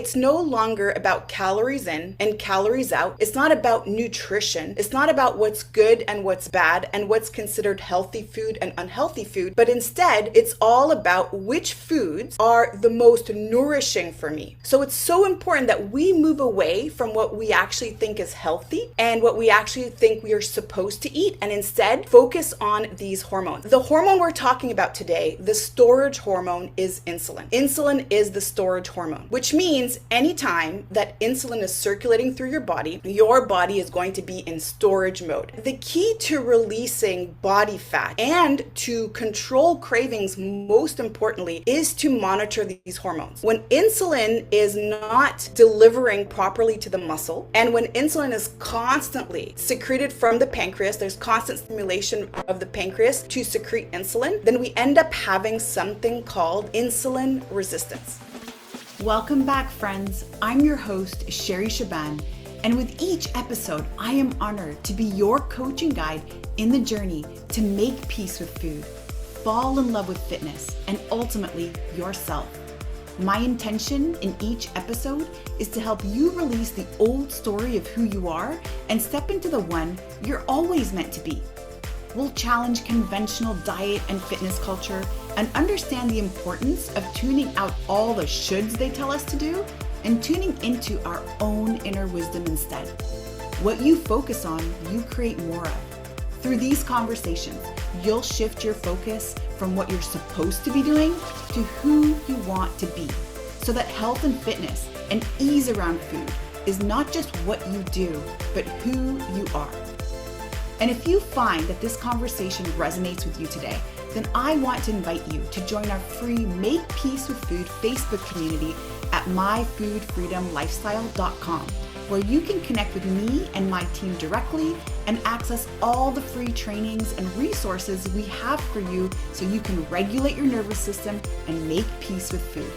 it's no longer about calories in and calories out. It's not about nutrition. It's not about what's good and what's bad and what's considered healthy food and unhealthy food, but instead it's all about which foods are the most nourishing for me. So it's so important that we move away from what we actually think is healthy and what we actually think we are supposed to eat, and instead focus on these hormones. The hormone we're talking about today, the storage hormone, is insulin. Insulin is the storage hormone, which means anytime that insulin is circulating through your body is going to be in storage mode. The key to releasing body fat and to control cravings, most importantly, is to monitor these hormones. When insulin is not delivering properly to the muscle, and when insulin is constantly secreted from the pancreas, there's constant stimulation of the pancreas to secrete insulin, then we end up having something called insulin resistance. Welcome back, friends. I'm your host, Sherry Shaban, and with each episode, I am honored to be your coach and guide in the journey to make peace with food, fall in love with fitness, and ultimately yourself. My intention in each episode is to help you release the old story of who you are and step into the one you're always meant to be. We'll challenge conventional diet and fitness culture and understand the importance of tuning out all the shoulds they tell us to do and tuning into our own inner wisdom instead. What you focus on, you create more of. Through these conversations, you'll shift your focus from what you're supposed to be doing to who you want to be, so that health and fitness and ease around food is not just what you do, but who you are. And if you find that this conversation resonates with you today, then I want to invite you to join our free Make Peace with Food Facebook community at myfoodfreedomlifestyle.com, where you can connect with me and my team directly and access all the free trainings and resources we have for you so you can regulate your nervous system and make peace with food.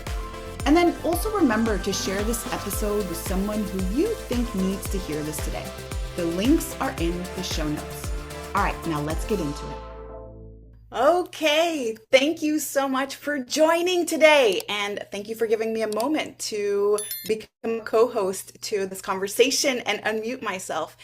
And then also remember to share this episode with someone who you think needs to hear this today. The links are in the show notes. All right, now let's get into it. Okay, thank you so much for joining today, and thank you for giving me a moment to become a co-host to this conversation and unmute myself.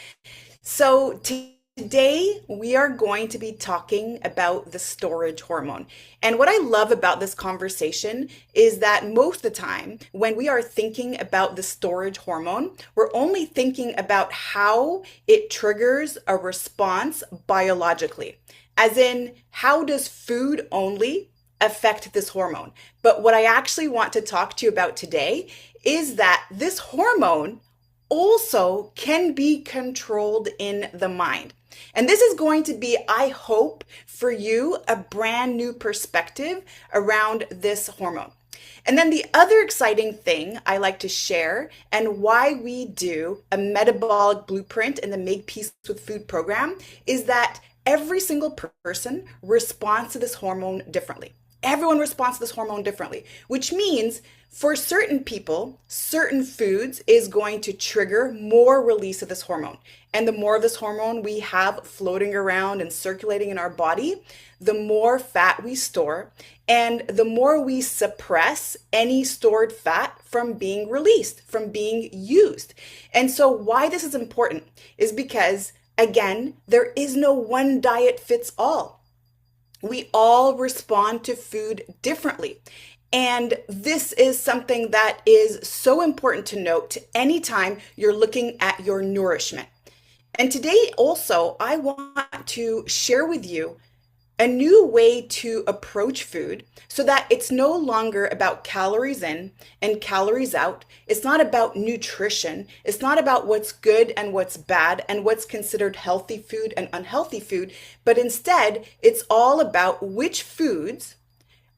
So today we are going to be talking about the storage hormone. And what I love about this conversation is that most of the time when we are thinking about the storage hormone, we're only thinking about how it triggers a response biologically. As in, how does food only affect this hormone? But what I actually want to talk to you about today is that this hormone also can be controlled in the mind. And this is going to be, I hope, for you, a brand new perspective around this hormone. And then the other exciting thing I like to share, and why we do a metabolic blueprint in the Make Peace with Food program, is that every single person responds to this hormone differently. Everyone responds to this hormone differently, which means for certain people, certain foods is going to trigger more release of this hormone. And the more of this hormone we have floating around and circulating in our body, the more fat we store, and the more we suppress any stored fat from being released, from being used. And so why this is important is because, again, there is no one diet fits all. We all respond to food differently. And this is something that is so important to note anytime you're looking at your nourishment. And today also, I want to share with you a new way to approach food so that it's no longer about calories in and calories out. It's not about nutrition. It's not about what's good and what's bad and what's considered healthy food and unhealthy food, but instead it's all about which foods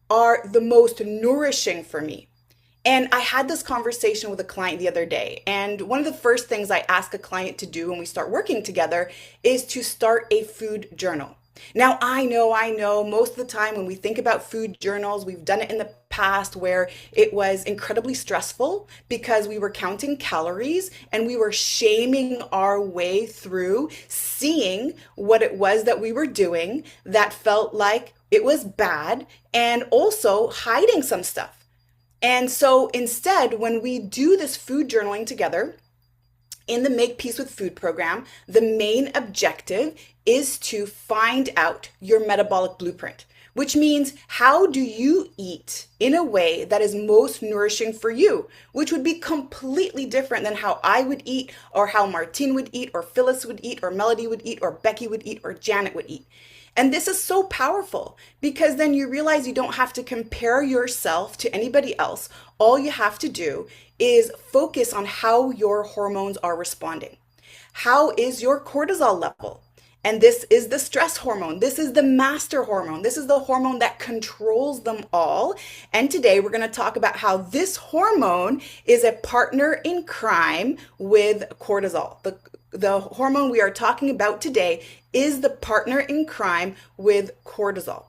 are the most nourishing for me. And I had this conversation with a client the other day, and one of the first things I ask a client to do when we start working together is to start a food journal. Now, I know most of the time when we think about food journals, we've done it in the past where it was incredibly stressful because we were counting calories and we were shaming our way through seeing what it was that we were doing that felt like it was bad, and also hiding some stuff. And so instead, when we do this food journaling together, in the Make Peace with Food program, the main objective is to find out your metabolic blueprint, which means how do you eat in a way that is most nourishing for you, which would be completely different than how I would eat, or how Martine would eat, or Phyllis would eat, or Melody would eat, or Becky would eat, or Janet would eat. And this is so powerful because then you realize you don't have to compare yourself to anybody else. All you have to do is focus on how your hormones are responding. How is your cortisol level? And this is the stress hormone. This is the master hormone. This is the hormone that controls them all. And today we're going to talk about how this hormone is a partner in crime with cortisol. The hormone we are talking about today is the partner in crime with cortisol.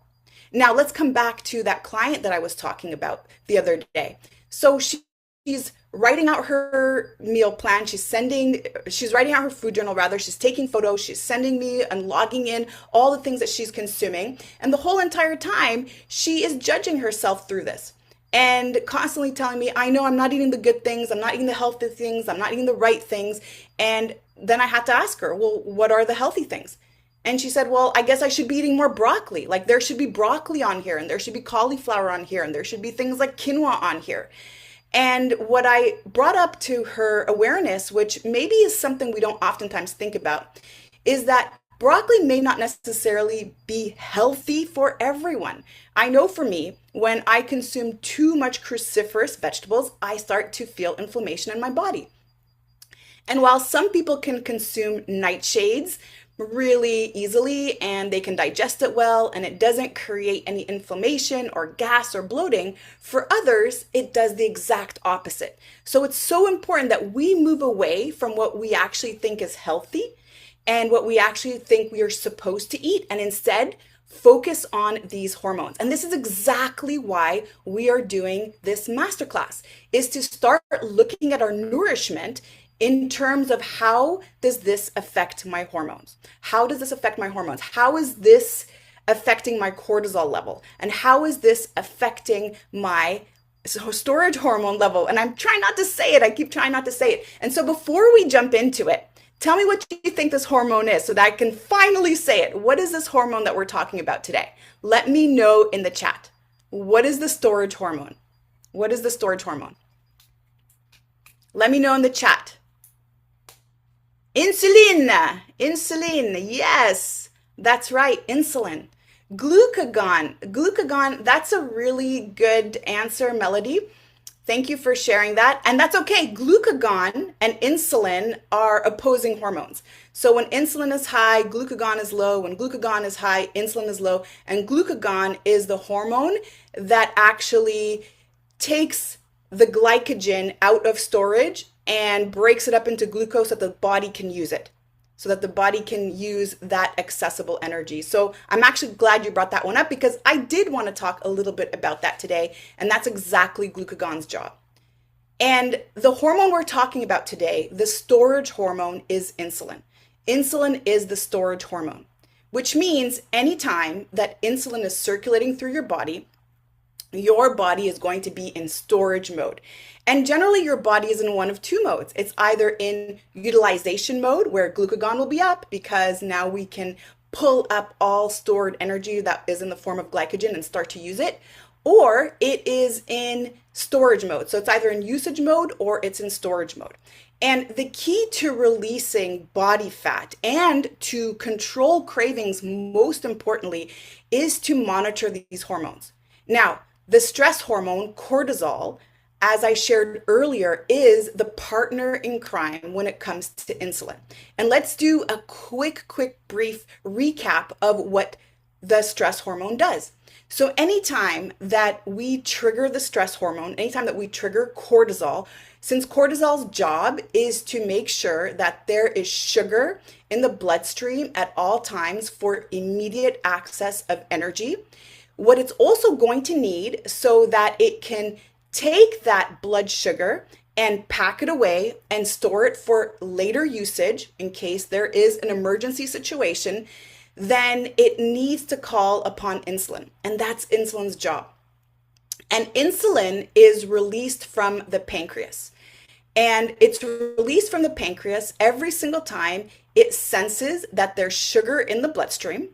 Now let's come back to that client that I was talking about the other day. So she's writing out her meal plan. She's writing out her food journal rather. She's taking photos. She's sending me and logging in all the things that she's consuming. And the whole entire time she is judging herself through this and constantly telling me, I know I'm not eating the good things. I'm not eating the healthy things. I'm not eating the right things. And then I had to ask her, well, what are the healthy things? And she said, well, I guess I should be eating more broccoli. Like there should be broccoli on here, and there should be cauliflower on here, and there should be things like quinoa on here. And what I brought up to her awareness, which maybe is something we don't oftentimes think about, is that broccoli may not necessarily be healthy for everyone. I know for me, when I consume too much cruciferous vegetables, I start to feel inflammation in my body. And while some people can consume nightshades really easily and they can digest it well and it doesn't create any inflammation or gas or bloating, for others it does the exact opposite. So it's so important that we move away from what we actually think is healthy and what we actually think we are supposed to eat, and instead focus on these hormones. And this is exactly why we are doing this masterclass, is to start looking at our nourishment in terms of how does this affect my hormones? How does this affect my hormones? How is this affecting my cortisol level? And how is this affecting my storage hormone level? And I'm trying not to say it. I keep trying not to say it. And so before we jump into it, tell me what you think this hormone is so that I can finally say it. What is this hormone that we're talking about today? Let me know in the chat. What is the storage hormone? What is the storage hormone? Let me know in the chat. Insulin, yes, that's right, insulin. Glucagon, that's a really good answer, Melody. Thank you for sharing that. And that's okay. Glucagon and insulin are opposing hormones. So when insulin is high, glucagon is low. When glucagon is high, insulin is low. And glucagon is the hormone that actually takes the glycogen out of storage and breaks it up into glucose so that the body can use it, so that the body can use that accessible energy. So I'm actually glad you brought that one up because I did want to talk a little bit about that today, and that's exactly glucagon's job. And the hormone we're talking about today, the storage hormone, is insulin. Insulin is the storage hormone, which means anytime that insulin is circulating through your body is going to be in storage mode. And generally your body is in one of two modes. It's either in utilization mode where glucagon will be up because now we can pull up all stored energy that is in the form of glycogen and start to use it, or it is in storage mode. So it's either in usage mode or it's in storage mode. And the key to releasing body fat and to control cravings, most importantly, is to monitor these hormones. Now, the stress hormone, cortisol, as I shared earlier, is the partner in crime when it comes to insulin. And let's do a quick, brief recap of what the stress hormone does. So anytime that we trigger the stress hormone, anytime that we trigger cortisol, since cortisol's job is to make sure that there is sugar in the bloodstream at all times for immediate access of energy, what it's also going to need so that it can take that blood sugar and pack it away and store it for later usage in case there is an emergency situation, then it needs to call upon insulin. And that's insulin's job. And insulin is released from the pancreas. And it's released from the pancreas every single time it senses that there's sugar in the bloodstream.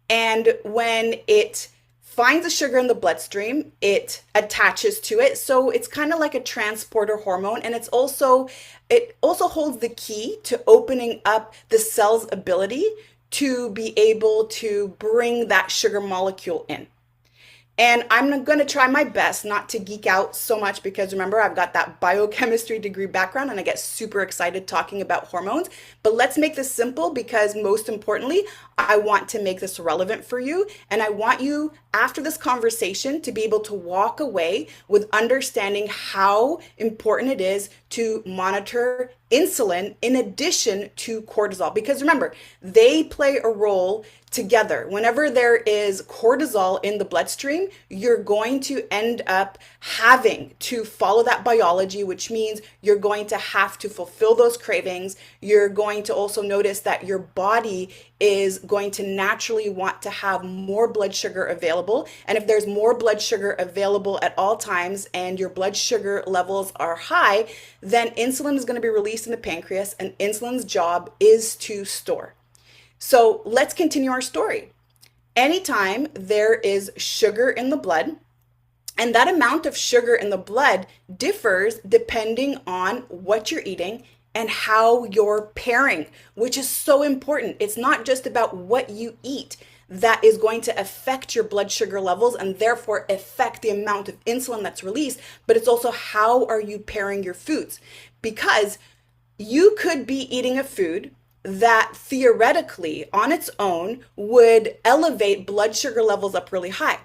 And when it finds a sugar in the bloodstream, it attaches to it. So it's kind of like a transporter hormone. And it also holds the key to opening up the cell's ability to be able to bring that sugar molecule in. And I'm going to try my best not to geek out so much because remember, I've got that biochemistry degree background and I get super excited talking about hormones. But let's make this simple because most importantly, I want to make this relevant for you. And I want you, after this conversation, to be able to walk away with understanding how important it is to monitor insulin in addition to cortisol. Because remember, they play a role together. Whenever there is cortisol in the bloodstream, you're going to end up having to follow that biology, which means you're going to have to fulfill those cravings. You're going to also notice that your body is going to naturally want to have more blood sugar available. And if there's more blood sugar available at all times and your blood sugar levels are high, then insulin is going to be released in the pancreas, and insulin's job is to store. So let's continue our story. Anytime there is sugar in the blood, and that amount of sugar in the blood differs depending on what you're eating and how you're pairing, which is so important. It's not just about what you eat that is going to affect your blood sugar levels and therefore affect the amount of insulin that's released, but it's also how are you pairing your foods? Because you could be eating a food that theoretically on its own would elevate blood sugar levels up really high.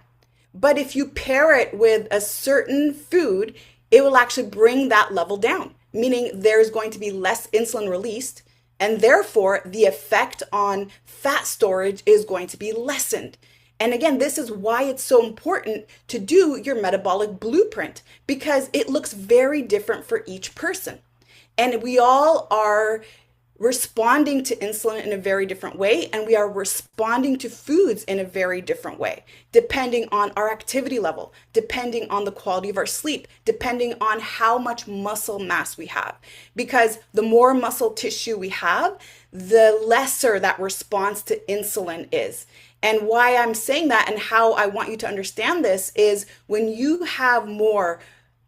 But if you pair it with a certain food, it will actually bring that level down, meaning there's going to be less insulin released, and therefore the effect on fat storage is going to be lessened. And again, this is why it's so important to do your metabolic blueprint, because it looks very different for each person. And we all are responding to insulin in a very different way, and we are responding to foods in a very different way, depending on our activity level, depending on the quality of our sleep, depending on how much muscle mass we have. Because the more muscle tissue we have, the lesser that response to insulin is. And why I'm saying that and how I want you to understand this is when you have more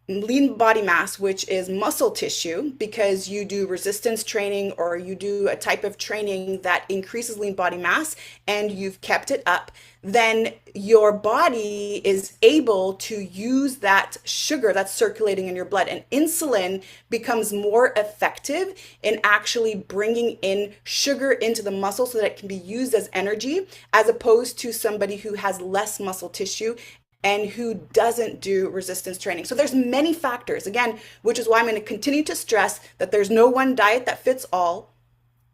lean body mass, which is muscle tissue, because you do resistance training or you do a type of training that increases lean body mass and you've kept it up, then your body is able to use that sugar that's circulating in your blood, and insulin becomes more effective in actually bringing in sugar into the muscle so that it can be used as energy, as opposed to somebody who has less muscle tissue and who doesn't do resistance training. So there's many factors, again, which is why I'm going to continue to stress that there's no one diet that fits all,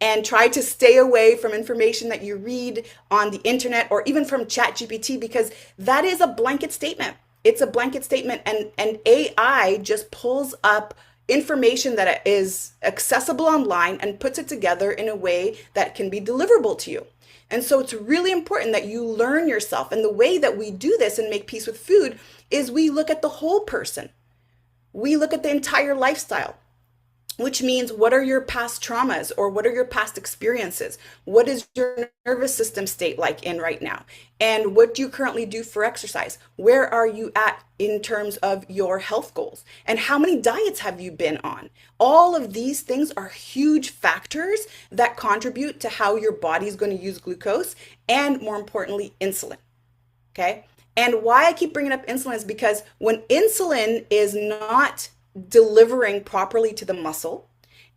and try to stay away from information that you read on the internet or even from ChatGPT, because that is a blanket statement. It's a blanket statement, and AI just pulls up information that is accessible online and puts it together in a way that can be deliverable to you. And so it's really important that you learn yourself. And the way that we do this and make peace with food is we look at the whole person. We look at the entire lifestyle, which means what are your past traumas or what are your past experiences? What is your nervous system state like in right now? And what do you currently do for exercise? Where are you at in terms of your health goals? And how many diets have you been on? All of these things are huge factors that contribute to how your body is going to use glucose and, more importantly, insulin. Okay? And why I keep bringing up insulin is because when insulin is not delivering properly to the muscle,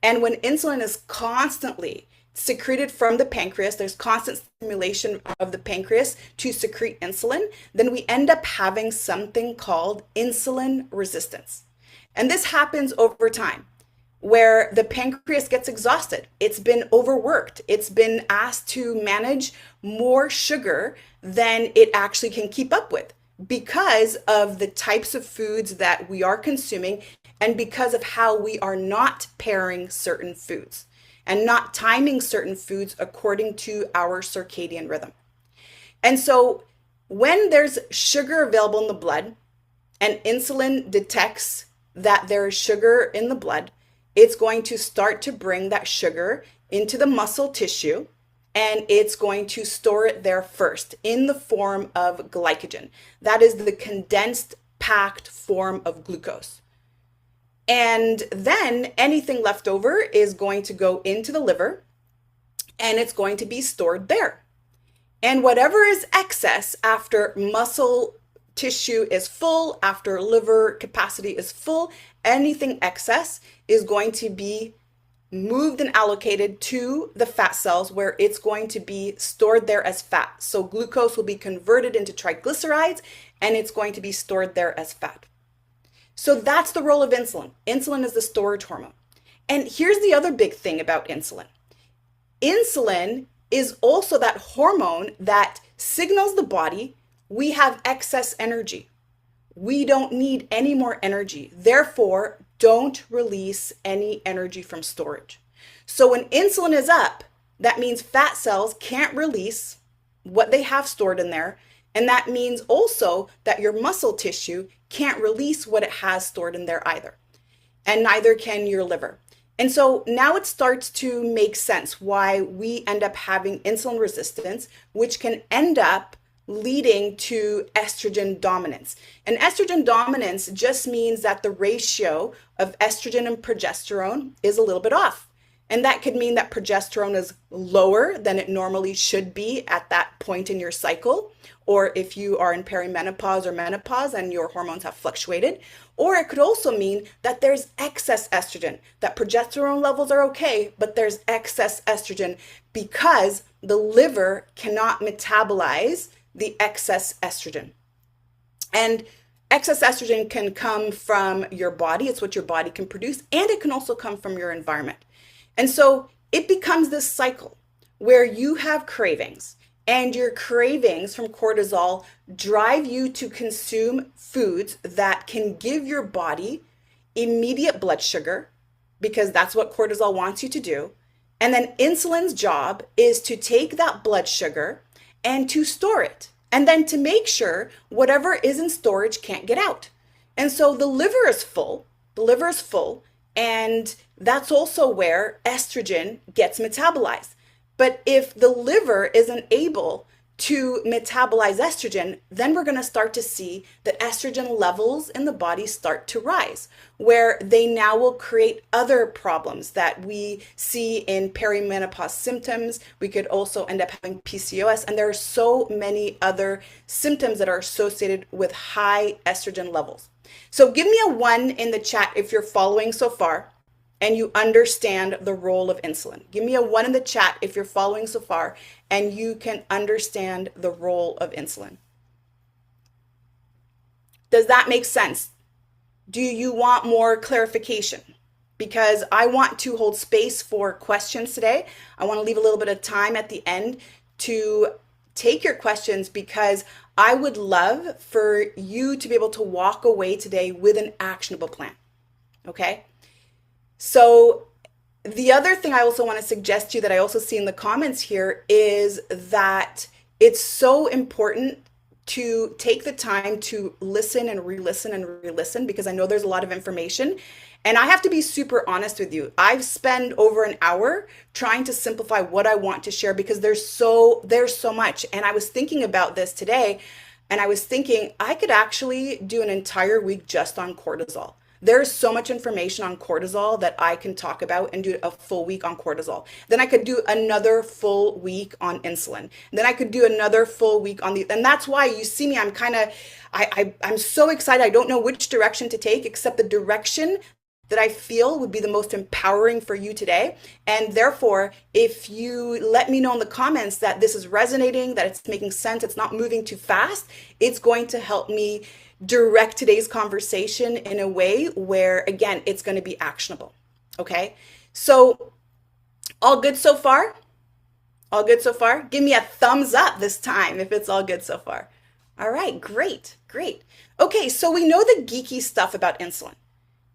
and when insulin is constantly secreted from the pancreas, there's constant stimulation of the pancreas to secrete insulin, then we end up having something called insulin resistance. And this happens over time, where the pancreas gets exhausted. It's been overworked. It's been asked to manage more sugar than it actually can keep up with because of the types of foods that we are consuming and because of how we are not pairing certain foods and not timing certain foods according to our circadian rhythm. And so when there's sugar available in the blood, and insulin detects that there is sugar in the blood, it's going to start to bring that sugar into the muscle tissue, and it's going to store it there first in the form of glycogen. That is the condensed, packed form of glucose. And then anything left over is going to go into the liver, and it's going to be stored there. And whatever is excess after muscle tissue is full, after liver capacity is full, anything excess is going to be moved and allocated to the fat cells, where it's going to be stored there as fat. So glucose will be converted into triglycerides, and it's going to be stored there as fat. So that's the role of insulin. Insulin is the storage hormone. And here's the other big thing about insulin. Insulin is also that hormone that signals the body we have excess energy. We don't need any more energy. Therefore, don't release any energy from storage. So when insulin is up, that means fat cells can't release what they have stored in there. And that means also that your muscle tissue can't release what it has stored in there either. And neither can your liver. And so now it starts to make sense why we end up having insulin resistance, which can end up leading to estrogen dominance. And estrogen dominance just means that the ratio of estrogen and progesterone is a little bit off. And that could mean that progesterone is lower than it normally should be at that point in your cycle, or if you are in perimenopause or menopause and your hormones have fluctuated. Or it could also mean that there's excess estrogen, that progesterone levels are okay, but there's excess estrogen because the liver cannot metabolize the excess estrogen. And excess estrogen can come from your body. It's what your body can produce, and it can also come from your environment. And so it becomes this cycle where you have cravings, and your cravings from cortisol drive you to consume foods that can give your body immediate blood sugar, because that's what cortisol wants you to do. And then insulin's job is to take that blood sugar and to store it, and then to make sure whatever is in storage can't get out. And so the liver is full, and that's also where estrogen gets metabolized. But if the liver isn't able to metabolize estrogen, then we're going to start to see that estrogen levels in the body start to rise, where they now will create other problems that we see in perimenopause symptoms. We could also end up having PCOS, and there are so many other symptoms that are associated with high estrogen levels. So give me a 1 in the chat if you're following so far and you understand the role of insulin. Give me a 1 in the chat if you're following so far and you can understand the role of insulin. Does that make sense? Do you want more clarification? Because I want to hold space for questions today. I want to leave a little bit of time at the end to take your questions, because I would love for you to be able to walk away today with an actionable plan. Okay? So the other thing I also want to suggest to you that I also see in the comments here is that it's so important to take the time to listen and re-listen, because I know there's a lot of information. And I have to be super honest with you. I've spent over an hour trying to simplify what I want to share, because there's so much. And I was thinking about this today, and I was thinking I could actually do an entire week just on cortisol. There's so much information on cortisol that I can talk about and do a full week on cortisol. Then I could do another full week on insulin. Then I could do another full week on and that's why you see me, I'm so excited. I don't know which direction to take, except the direction that I feel would be the most empowering for you today. And therefore, if you let me know in the comments that this is resonating, that it's making sense, it's not moving too fast, it's going to help me direct today's conversation in a way where, again, it's going to be actionable. Okay? So, all good so far? All good so far? Give me a thumbs up this time if it's all good so far. All right, great. Okay, so we know the geeky stuff about insulin.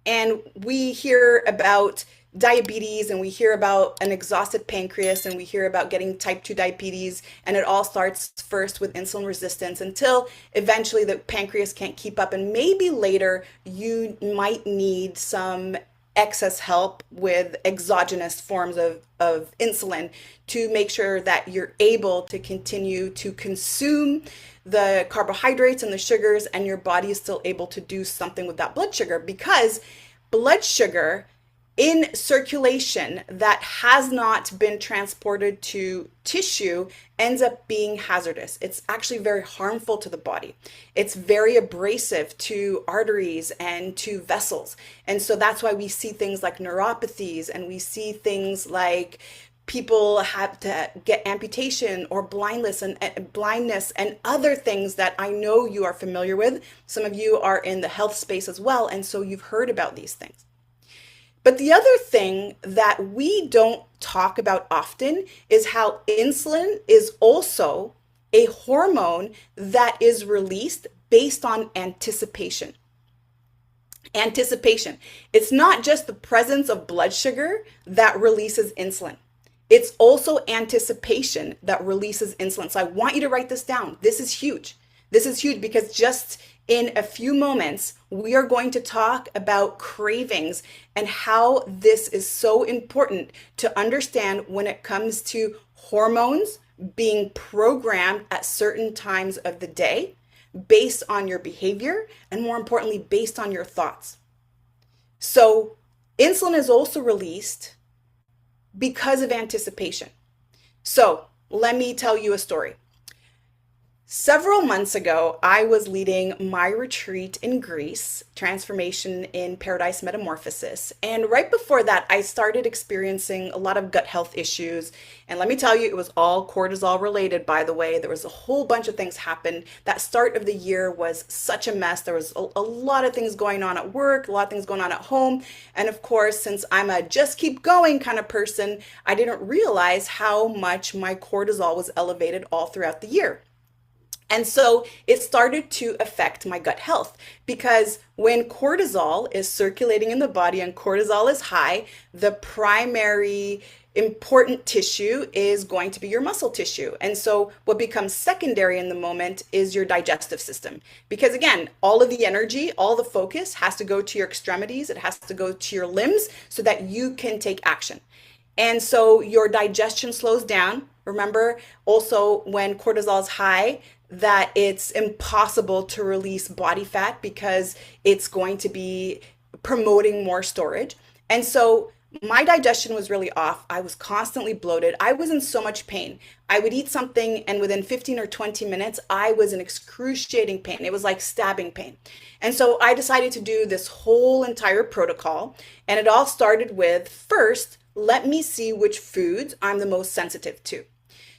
And we hear about diabetes and we hear about an exhausted pancreas and we hear about getting type 2 diabetes, and it all starts first with insulin resistance until eventually the pancreas can't keep up, and maybe later you might need some excess help with exogenous forms of insulin to make sure that you're able to continue to consume the carbohydrates and the sugars, and your body is still able to do something with that blood sugar, because blood sugar in circulation that has not been transported to tissue ends up being hazardous. It's actually very harmful to the body. It's very abrasive to arteries and to vessels. And so that's why we see things like neuropathies, and we see things like people have to get amputation or blindness and other things that I know you are familiar with. Some of you are in the health space as well, and so you've heard about these things. But the other thing that we don't talk about often is how insulin is also a hormone that is released based on anticipation. Anticipation. It's not just the presence of blood sugar that releases insulin. It's also anticipation that releases insulin. So I want you to write this down. This is huge. This is huge because just in a few moments, we are going to talk about cravings and how this is so important to understand when it comes to hormones being programmed at certain times of the day based on your behavior, and more importantly, based on your thoughts. So insulin is also released because of anticipation. So let me tell you a story. Several months ago, I was leading my retreat in Greece, Transformation in Paradise Metamorphosis. And right before that, I started experiencing a lot of gut health issues. And let me tell you, it was all cortisol related, by the way. There was a whole bunch of things happened. That start of the year was such a mess. There was a lot of things going on at work, a lot of things going on at home. And of course, since I'm a just keep going kind of person, I didn't realize how much my cortisol was elevated all throughout the year. And so it started to affect my gut health, because when cortisol is circulating in the body and cortisol is high, the primary important tissue is going to be your muscle tissue. And so what becomes secondary in the moment is your digestive system. Because again, all of the energy, all the focus has to go to your extremities, it has to go to your limbs so that you can take action. And so your digestion slows down. Remember also when cortisol is high, that it's impossible to release body fat because it's going to be promoting more storage. And so my digestion was really off. I was constantly bloated. I was in so much pain. I would eat something and within 15 or 20 minutes, I was in excruciating pain. It was like stabbing pain. And so I decided to do this whole entire protocol. And it all started with, first, let me see which foods I'm the most sensitive to.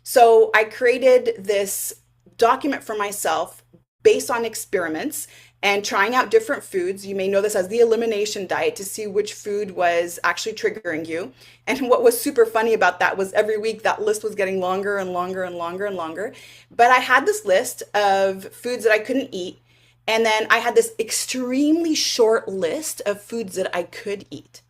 So I created this document for myself based on experiments and trying out different foods. You may know this as the elimination diet, to see which food was actually triggering you. And what was super funny about that was every week that list was getting longer and longer and longer and longer. But I had this list of foods that I couldn't eat. And then I had this extremely short list of foods that I could eat.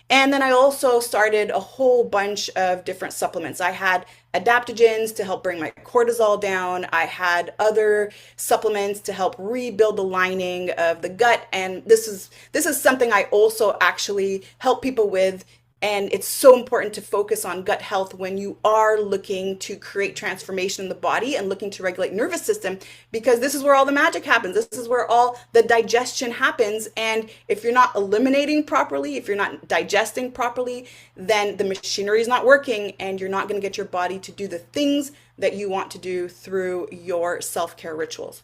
And then I also started a whole bunch of different supplements. I had adaptogens to help bring my cortisol down. I had other supplements to help rebuild the lining of the gut. And this is something I also actually help people with. And it's so important to focus on gut health when you are looking to create transformation in the body and looking to regulate nervous system, because this is where all the magic happens. This is where all the digestion happens. And if you're not eliminating properly, if you're not digesting properly, then the machinery is not working and you're not going to get your body to do the things that you want to do through your self-care rituals.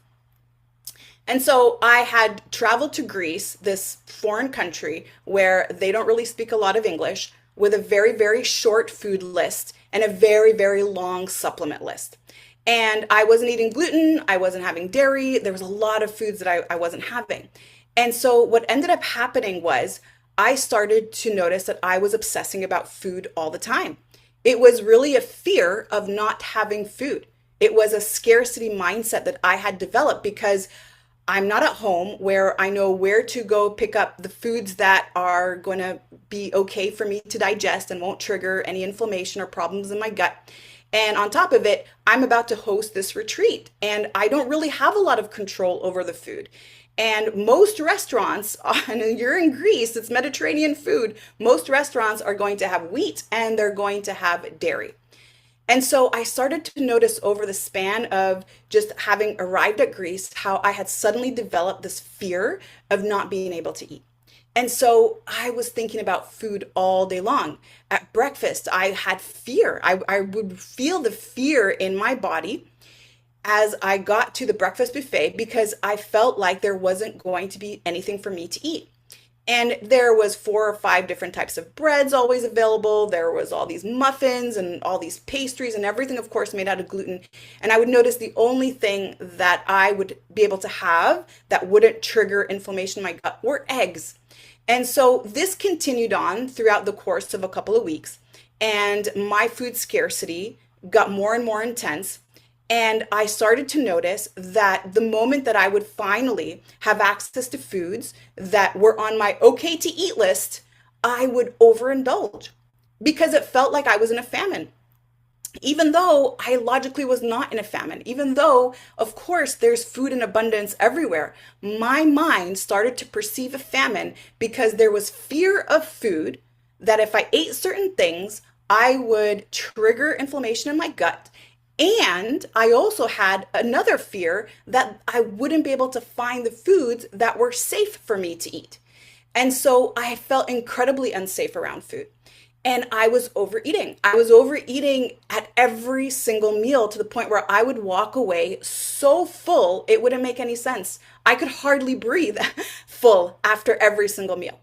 And so I had traveled to Greece, this foreign country where they don't really speak a lot of English, with a very, very short food list and a very, very long supplement list. And I wasn't eating gluten, I wasn't having dairy, there was a lot of foods that I wasn't having. And so what ended up happening was I started to notice that I was obsessing about food all the time. It was really a fear of not having food. It was a scarcity mindset that I had developed because I'm not at home where I know where to go pick up the foods that are going to be okay for me to digest and won't trigger any inflammation or problems in my gut. And on top of it, I'm about to host this retreat and I don't really have a lot of control over the food. And most restaurants, and you're in Greece, it's Mediterranean food, most restaurants are going to have wheat and they're going to have dairy. And so I started to notice over the span of just having arrived at Greece how I had suddenly developed this fear of not being able to eat. And so I was thinking about food all day long. At breakfast, I had fear. I would feel the fear in my body as I got to the breakfast buffet because I felt like there wasn't going to be anything for me to eat. And there was 4 or 5 different types of breads always available. There was all these muffins and all these pastries and everything, of course, made out of gluten. And I would notice the only thing that I would be able to have that wouldn't trigger inflammation in my gut were eggs. And so this continued on throughout the course of a couple of weeks. And my food scarcity got more and more intense. And I started to notice that the moment that I would finally have access to foods that were on my okay to eat list, I would overindulge because it felt like I was in a famine. Even though I logically was not in a famine, even though, of course, there's food in abundance everywhere, my mind started to perceive a famine because there was fear of food that if I ate certain things, I would trigger inflammation in my gut. And I also had another fear that I wouldn't be able to find the foods that were safe for me to eat. And so I felt incredibly unsafe around food. And I was overeating. I was overeating at every single meal to the point where I would walk away so full, it wouldn't make any sense. I could hardly breathe full after every single meal.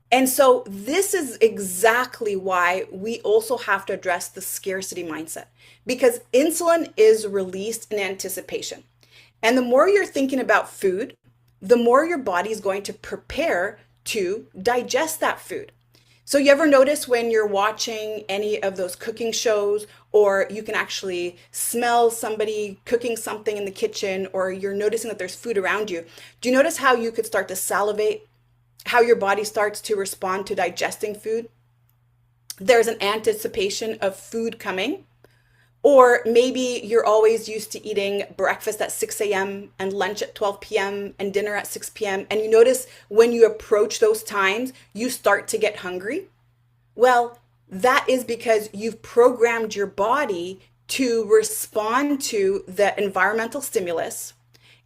And so this is exactly why we also have to address the scarcity mindset because insulin is released in anticipation. And the more you're thinking about food, the more your body is going to prepare to digest that food. So you ever notice when you're watching any of those cooking shows, or you can actually smell somebody cooking something in the kitchen, or you're noticing that there's food around you, do you notice how you could start to salivate? How your body starts to respond to digesting food? There's an anticipation of food coming. Or maybe you're always used to eating breakfast at 6 a.m. and lunch at 12 p.m. and dinner at 6 p.m. And you notice when you approach those times, you start to get hungry. Well, that is because you've programmed your body to respond to the environmental stimulus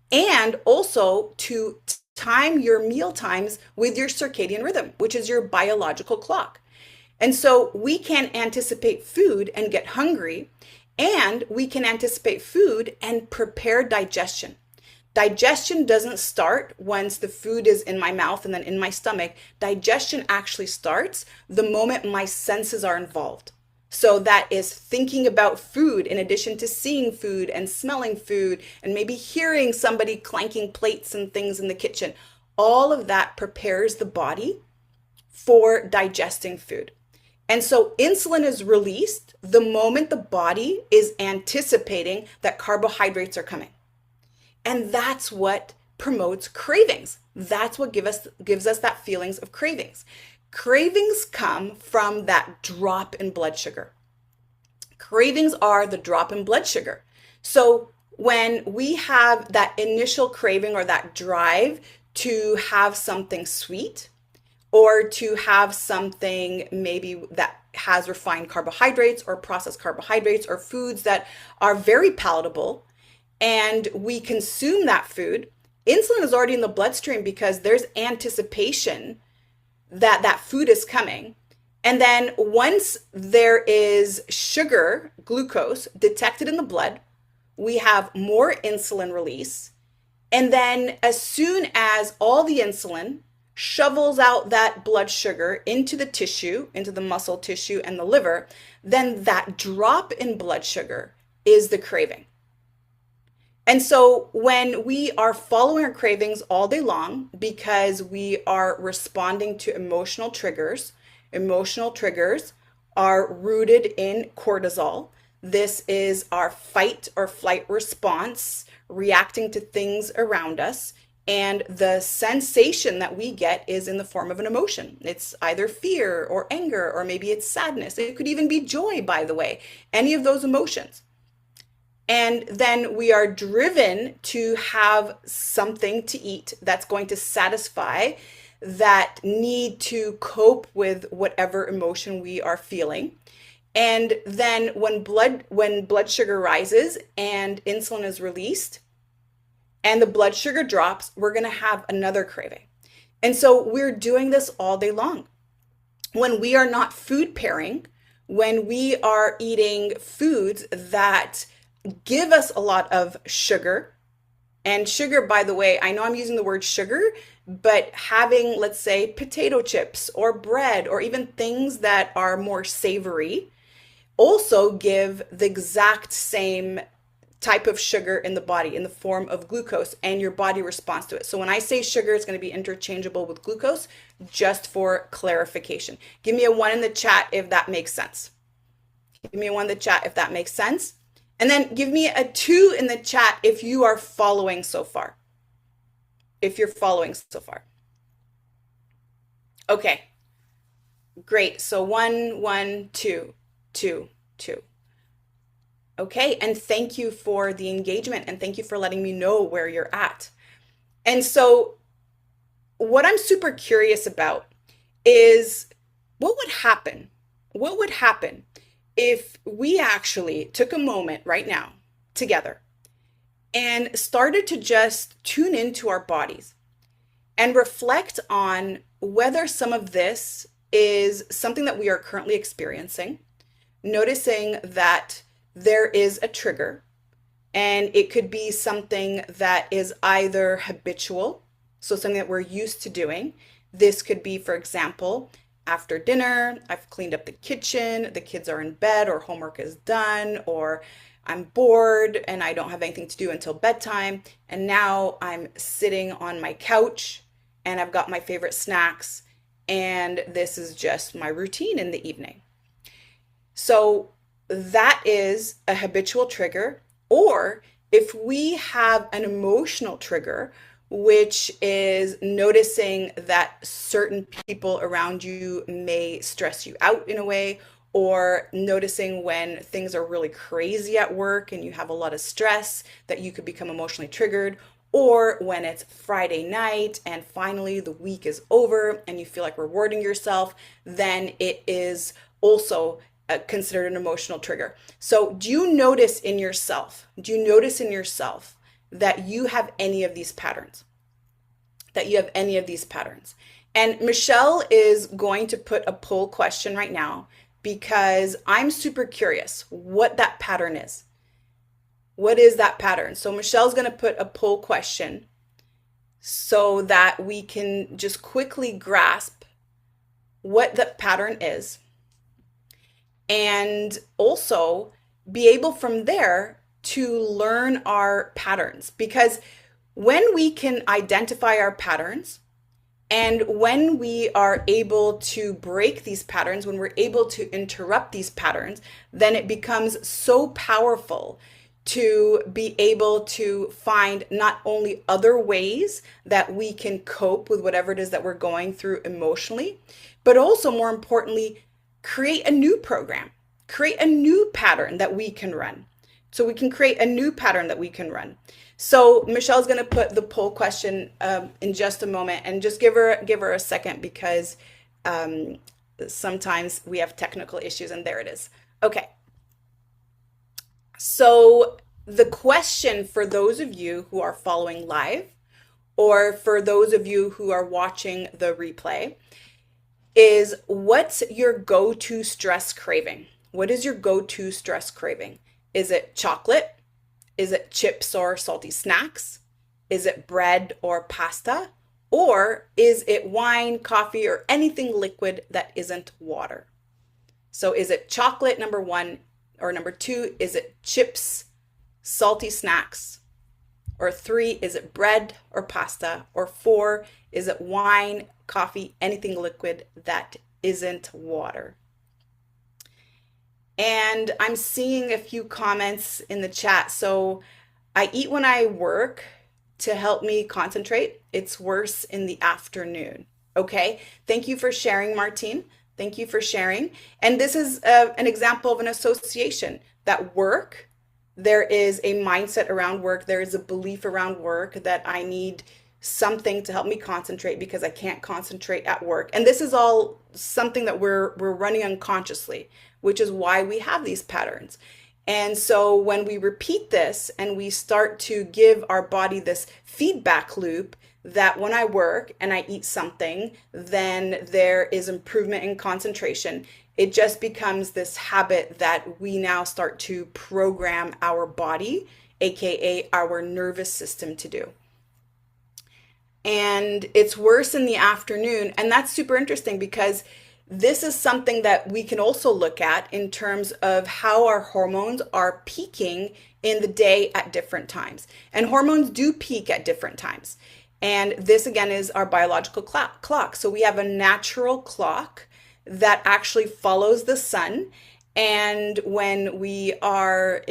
and also to time your meal times with your circadian rhythm, which is your biological clock. And so we can anticipate food and get hungry, and we can anticipate food and prepare digestion. Digestion doesn't start once the food is in my mouth and then in my stomach. Digestion actually starts the moment my senses are involved. So that is thinking about food in addition to seeing food and smelling food and maybe hearing somebody clanking plates and things in the kitchen. All of that prepares the body for digesting food. And so insulin is released the moment the body is anticipating that carbohydrates are coming. And that's what promotes cravings. That's what gives us that feelings of cravings. Cravings come from that drop in blood sugar. Cravings are the drop in blood sugar. So when we have that initial craving or that drive to have something sweet, or to have something maybe that has refined carbohydrates or processed carbohydrates or foods that are very palatable, and we consume that food, insulin is already in the bloodstream because there's anticipation that that food is coming. And then once there is sugar, glucose, detected in the blood, we have more insulin release. And then as soon as all the insulin shovels out that blood sugar into the tissue, into the muscle tissue and the liver, then that drop in blood sugar is the craving. And so when we are following our cravings all day long because we are responding to emotional triggers are rooted in cortisol. This is our fight or flight response reacting to things around us. And the sensation that we get is in the form of an emotion. It's either fear or anger, or maybe it's sadness. It could even be joy, by the way, any of those emotions. And then we are driven to have something to eat that's going to satisfy that need to cope with whatever emotion we are feeling. And then when blood sugar rises and insulin is released and the blood sugar drops, we're going to have another craving. And so we're doing this all day long. When we are not food pairing, when we are eating foods that give us a lot of sugar, and sugar, by the way, I know I'm using the word sugar, but having, let's say, potato chips or bread or even things that are more savory also give the exact same type of sugar in the body in the form of glucose, and your body responds to it. So when I say sugar, it's going to be interchangeable with glucose, just for clarification. Give me a 1 in the chat if that makes sense. Give me a 1 in the chat if that makes sense. And then give me a 2 in the chat if you are following so far. If you're following so far. Okay, great. So 1, 1, 2, 2, 2. Okay, and thank you for the engagement, and thank you for letting me know where you're at. And so what I'm super curious about is what would happen? What would happen if we actually took a moment right now together and started to just tune into our bodies and reflect on whether some of this is something that we are currently experiencing, noticing that there is a trigger, and it could be something that is either habitual, so something that we're used to doing. This could be, for example, after dinner, I've cleaned up the kitchen, the kids are in bed, or homework is done, or I'm bored and I don't have anything to do until bedtime, and now I'm sitting on my couch and I've got my favorite snacks, and this is just my routine in the evening. So that is a habitual trigger. Or if we have an emotional trigger, which is noticing that certain people around you may stress you out in a way, or noticing when things are really crazy at work and you have a lot of stress that you could become emotionally triggered, or when it's Friday night and finally the week is over and you feel like rewarding yourself, then it is also considered an emotional trigger. So do you notice in yourself, that you have any of these patterns? And Michelle is going to put a poll question right now because I'm super curious what that pattern is. What is that pattern? So Michelle's going to put a poll question so that we can just quickly grasp what the pattern is, and also be able from there to learn our patterns. Because when we can identify our patterns, and when we are able to break these patterns, when we're able to interrupt these patterns, then it becomes so powerful to be able to find not only other ways that we can cope with whatever it is that we're going through emotionally, but also, more importantly, create a new program, create a new pattern that we can run. So we can create a new pattern that we can run. So Michelle's going to put the poll question in just a moment, and just give her a second, because sometimes we have technical issues, and there it is. Okay. So the question for those of you who are following live, or for those of you who are watching the replay, is what's your go-to stress craving? What is your go-to stress craving? Is it chocolate? Is it chips or salty snacks? Is it bread or pasta? Or is it wine, coffee, or anything liquid that isn't water? So is it chocolate, number 1, or number 2, is it chips, salty snacks? Or 3, is it bread or pasta? Or 4, is it wine, coffee, anything liquid that isn't water? And I'm seeing a few comments in the chat. So I eat when I work, to help me concentrate, it's worse in the afternoon. Okay. Thank you for sharing, Martine. Thank you for sharing. And this is an example of an association that work, there is a mindset around work. There is a belief around work that I need something to help me concentrate because I can't concentrate at work. And this is all something that we're running unconsciously, which is why we have these patterns. And so when we repeat this and we start to give our body this feedback loop that when I work and I eat something, then there is improvement in concentration, it just becomes this habit that we now start to program our body, aka our nervous system, to do. And it's worse in the afternoon. And that's super interesting because this is something that we can also look at in terms of how our hormones are peaking in the day at different times. And hormones do peak at different times. And this again is our biological clock. So we have a natural clock that actually follows the sun. And when we are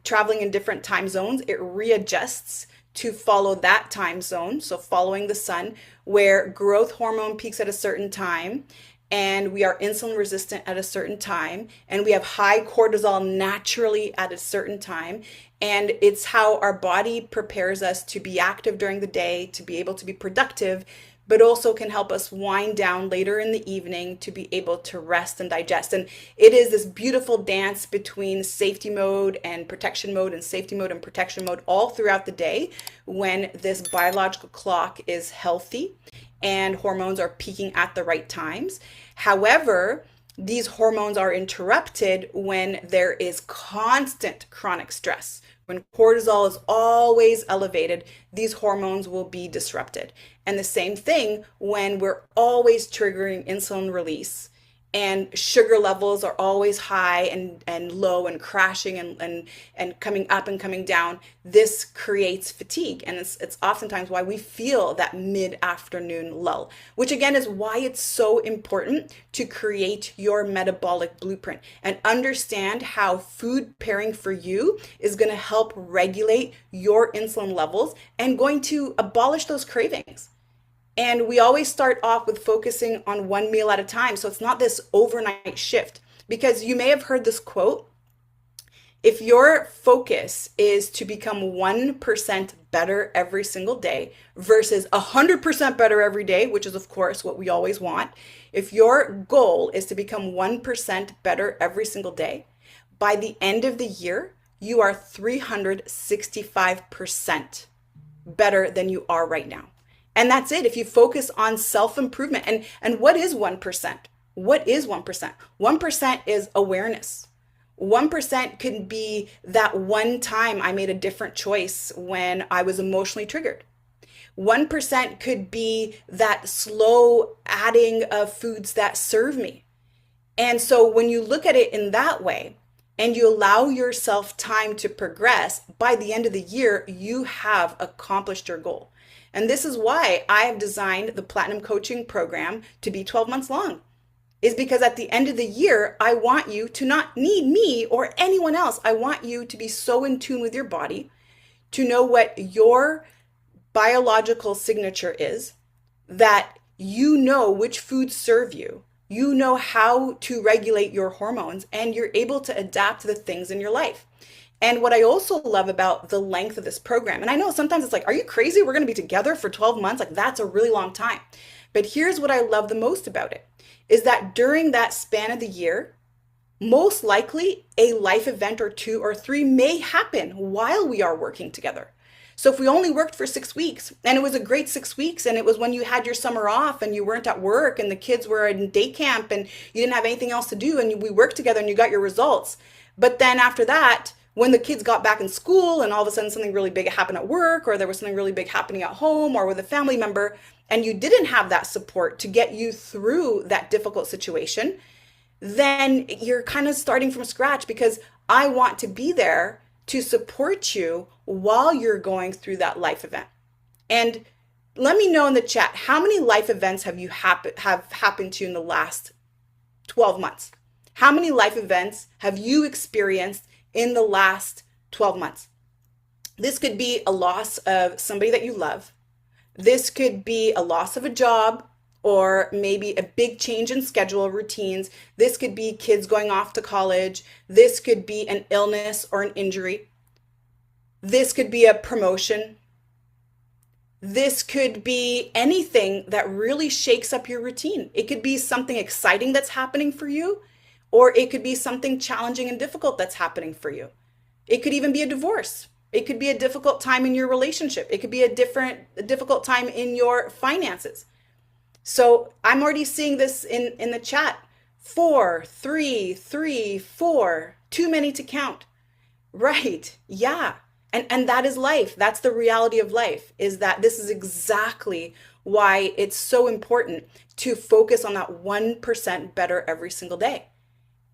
traveling in different time zones, it readjusts to follow that time zone. So following the sun, where growth hormone peaks at a certain time, and we are insulin resistant at a certain time, and we have high cortisol naturally at a certain time. And it's how our body prepares us to be active during the day, to be able to be productive, but also can help us wind down later in the evening to be able to rest and digest. And it is this beautiful dance between safety mode and protection mode, and safety mode and protection mode all throughout the day when this biological clock is healthy and hormones are peaking at the right times. However, these hormones are interrupted when there is constant chronic stress. When cortisol is always elevated, these hormones will be disrupted. And the same thing when we're always triggering insulin release and sugar levels are always high and low and crashing and coming up and coming down. This creates fatigue. And it's oftentimes why we feel that mid-afternoon lull, which again is why it's so important to create your metabolic blueprint and understand how food pairing for you is going to help regulate your insulin levels and going to abolish those cravings. And we always start off with focusing on one meal at a time. So it's not this overnight shift, because you may have heard this quote: if your focus is to become 1% better every single day versus 100% better every day, which is of course what we always want, if your goal is to become 1% better every single day, by the end of the year, you are 365% better than you are right now. And that's it. If you focus on self-improvement, and what is 1%? What is 1%? 1% is awareness. 1% could be that one time I made a different choice when I was emotionally triggered. 1% could be that slow adding of foods that serve me. And so when you look at it in that way, and you allow yourself time to progress, by the end of the year, you have accomplished your goal. And this is why I have designed the Platinum Coaching Program to be 12 months long, is because at the end of the year, I want you to not need me or anyone else. I want you to be so in tune with your body, to know what your biological signature is, that you know which foods serve you, you know how to regulate your hormones, and you're able to adapt to the things in your life. And what I also love about the length of this program, and I know sometimes it's like, are you crazy? We're going to be together for 12 months. Like, that's a really long time. But here's what I love the most about it, is that during that span of the year, most likely a life event or 2 or 3 may happen while we are working together. So if we only worked for 6 weeks, and it was a great 6 weeks, and it was when you had your summer off and you weren't at work and the kids were in day camp and you didn't have anything else to do, and we worked together and you got your results. But then after that, when the kids got back in school and all of a sudden something really big happened at work, or there was something really big happening at home or with a family member, and you didn't have that support to get you through that difficult situation, then you're kind of starting from scratch, because I want to be there to support you while you're going through that life event. And let me know in the chat, how many life events have happened to you in the last 12 months? How many life events have you experienced in the last 12 months? This could be a loss of somebody that you love. This could be a loss of a job, or maybe a big change in schedule routines. This could be kids going off to college. This could be an illness or an injury. This could be a promotion. This could be anything that really shakes up your routine. It could be something exciting that's happening for you, or it could be something challenging and difficult that's happening for you. It could even be a divorce. It could be a difficult time in your relationship. It could be a difficult time in your finances. So I'm already seeing this in the chat. 4, 3, 3, 4, too many to count. Right. Yeah. And that is life. That's the reality of life, is that this is exactly why it's so important to focus on that 1% better every single day.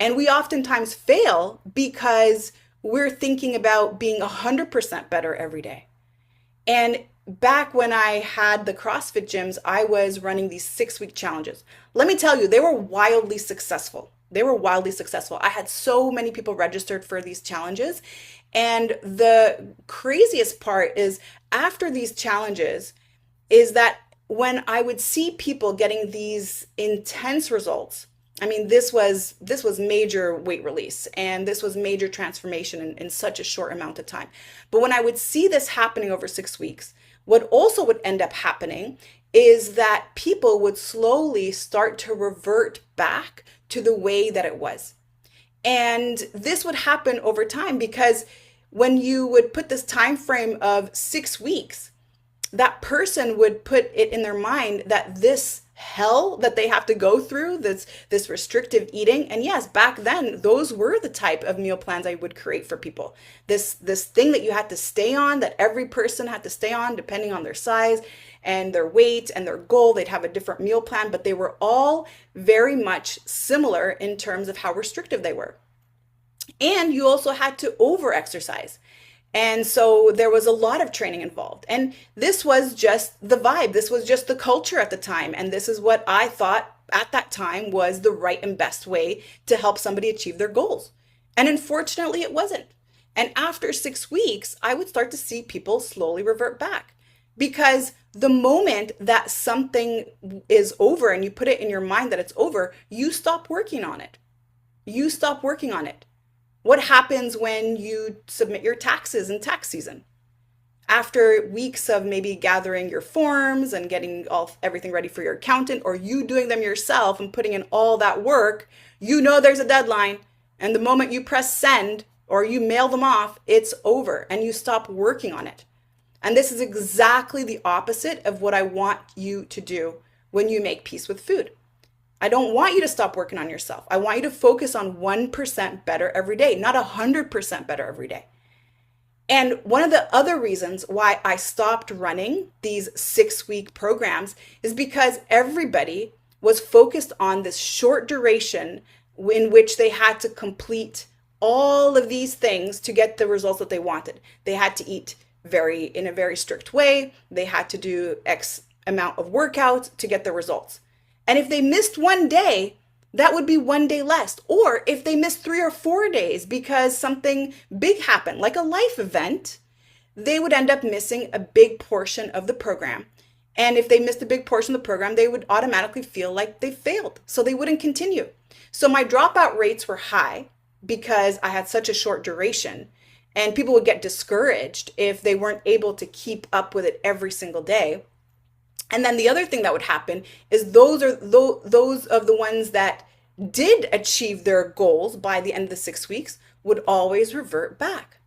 And we oftentimes fail because we're thinking about being 100% better every day. And back when I had the CrossFit gyms, I was running these 6-week challenges. Let me tell you, they were wildly successful. They were wildly successful. I had so many people registered for these challenges. And the craziest part is, after these challenges, is that when I would see people getting these intense results, I mean, this was major weight release, and this was major transformation in such a short amount of time. But when I would see this happening over 6 weeks, what also would end up happening is that people would slowly start to revert back to the way that it was. And this would happen over time, because when you would put this time frame of 6 weeks, that person would put it in their mind that this hell that they have to go through, this restrictive eating. And yes, back then, those were the type of meal plans I would create for people. This thing that you had to stay on, that every person had to stay on depending on their size and their weight and their goal. They'd have a different meal plan, but they were all very much similar in terms of how restrictive they were. And you also had to over exercise. And so there was a lot of training involved. And this was just the vibe. This was just the culture at the time. And this is what I thought at that time was the right and best way to help somebody achieve their goals. And unfortunately, it wasn't. And after 6 weeks, I would start to see people slowly revert back, because the moment that something is over and you put it in your mind that it's over, you stop working on it. You stop working on it. What happens when you submit your taxes in tax season? After weeks of maybe gathering your forms and getting everything ready for your accountant, or you doing them yourself and putting in all that work, you know there's a deadline. And the moment you press send or you mail them off, it's over and you stop working on it. And this is exactly the opposite of what I want you to do when you make peace with food. I don't want you to stop working on yourself. I want you to focus on 1% better every day, not 100% better every day. And one of the other reasons why I stopped running these 6-week programs is because everybody was focused on this short duration in which they had to complete all of these things to get the results that they wanted. They had to eat in a very strict way. They had to do X amount of workouts to get the results. And if they missed one day, that would be one day less. Or if they missed 3 or 4 days because something big happened, like a life event, they would end up missing a big portion of the program. And if they missed a big portion of the program, they would automatically feel like they failed. So they wouldn't continue. So my dropout rates were high because I had such a short duration. And people would get discouraged if they weren't able to keep up with it every single day. And then the other thing that would happen is those of the ones that did achieve their goals by the end of the 6 weeks would always revert back,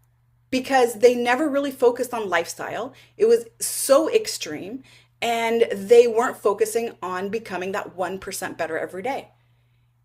because they never really focused on lifestyle. It was so extreme, and they weren't focusing on becoming that 1% better every day.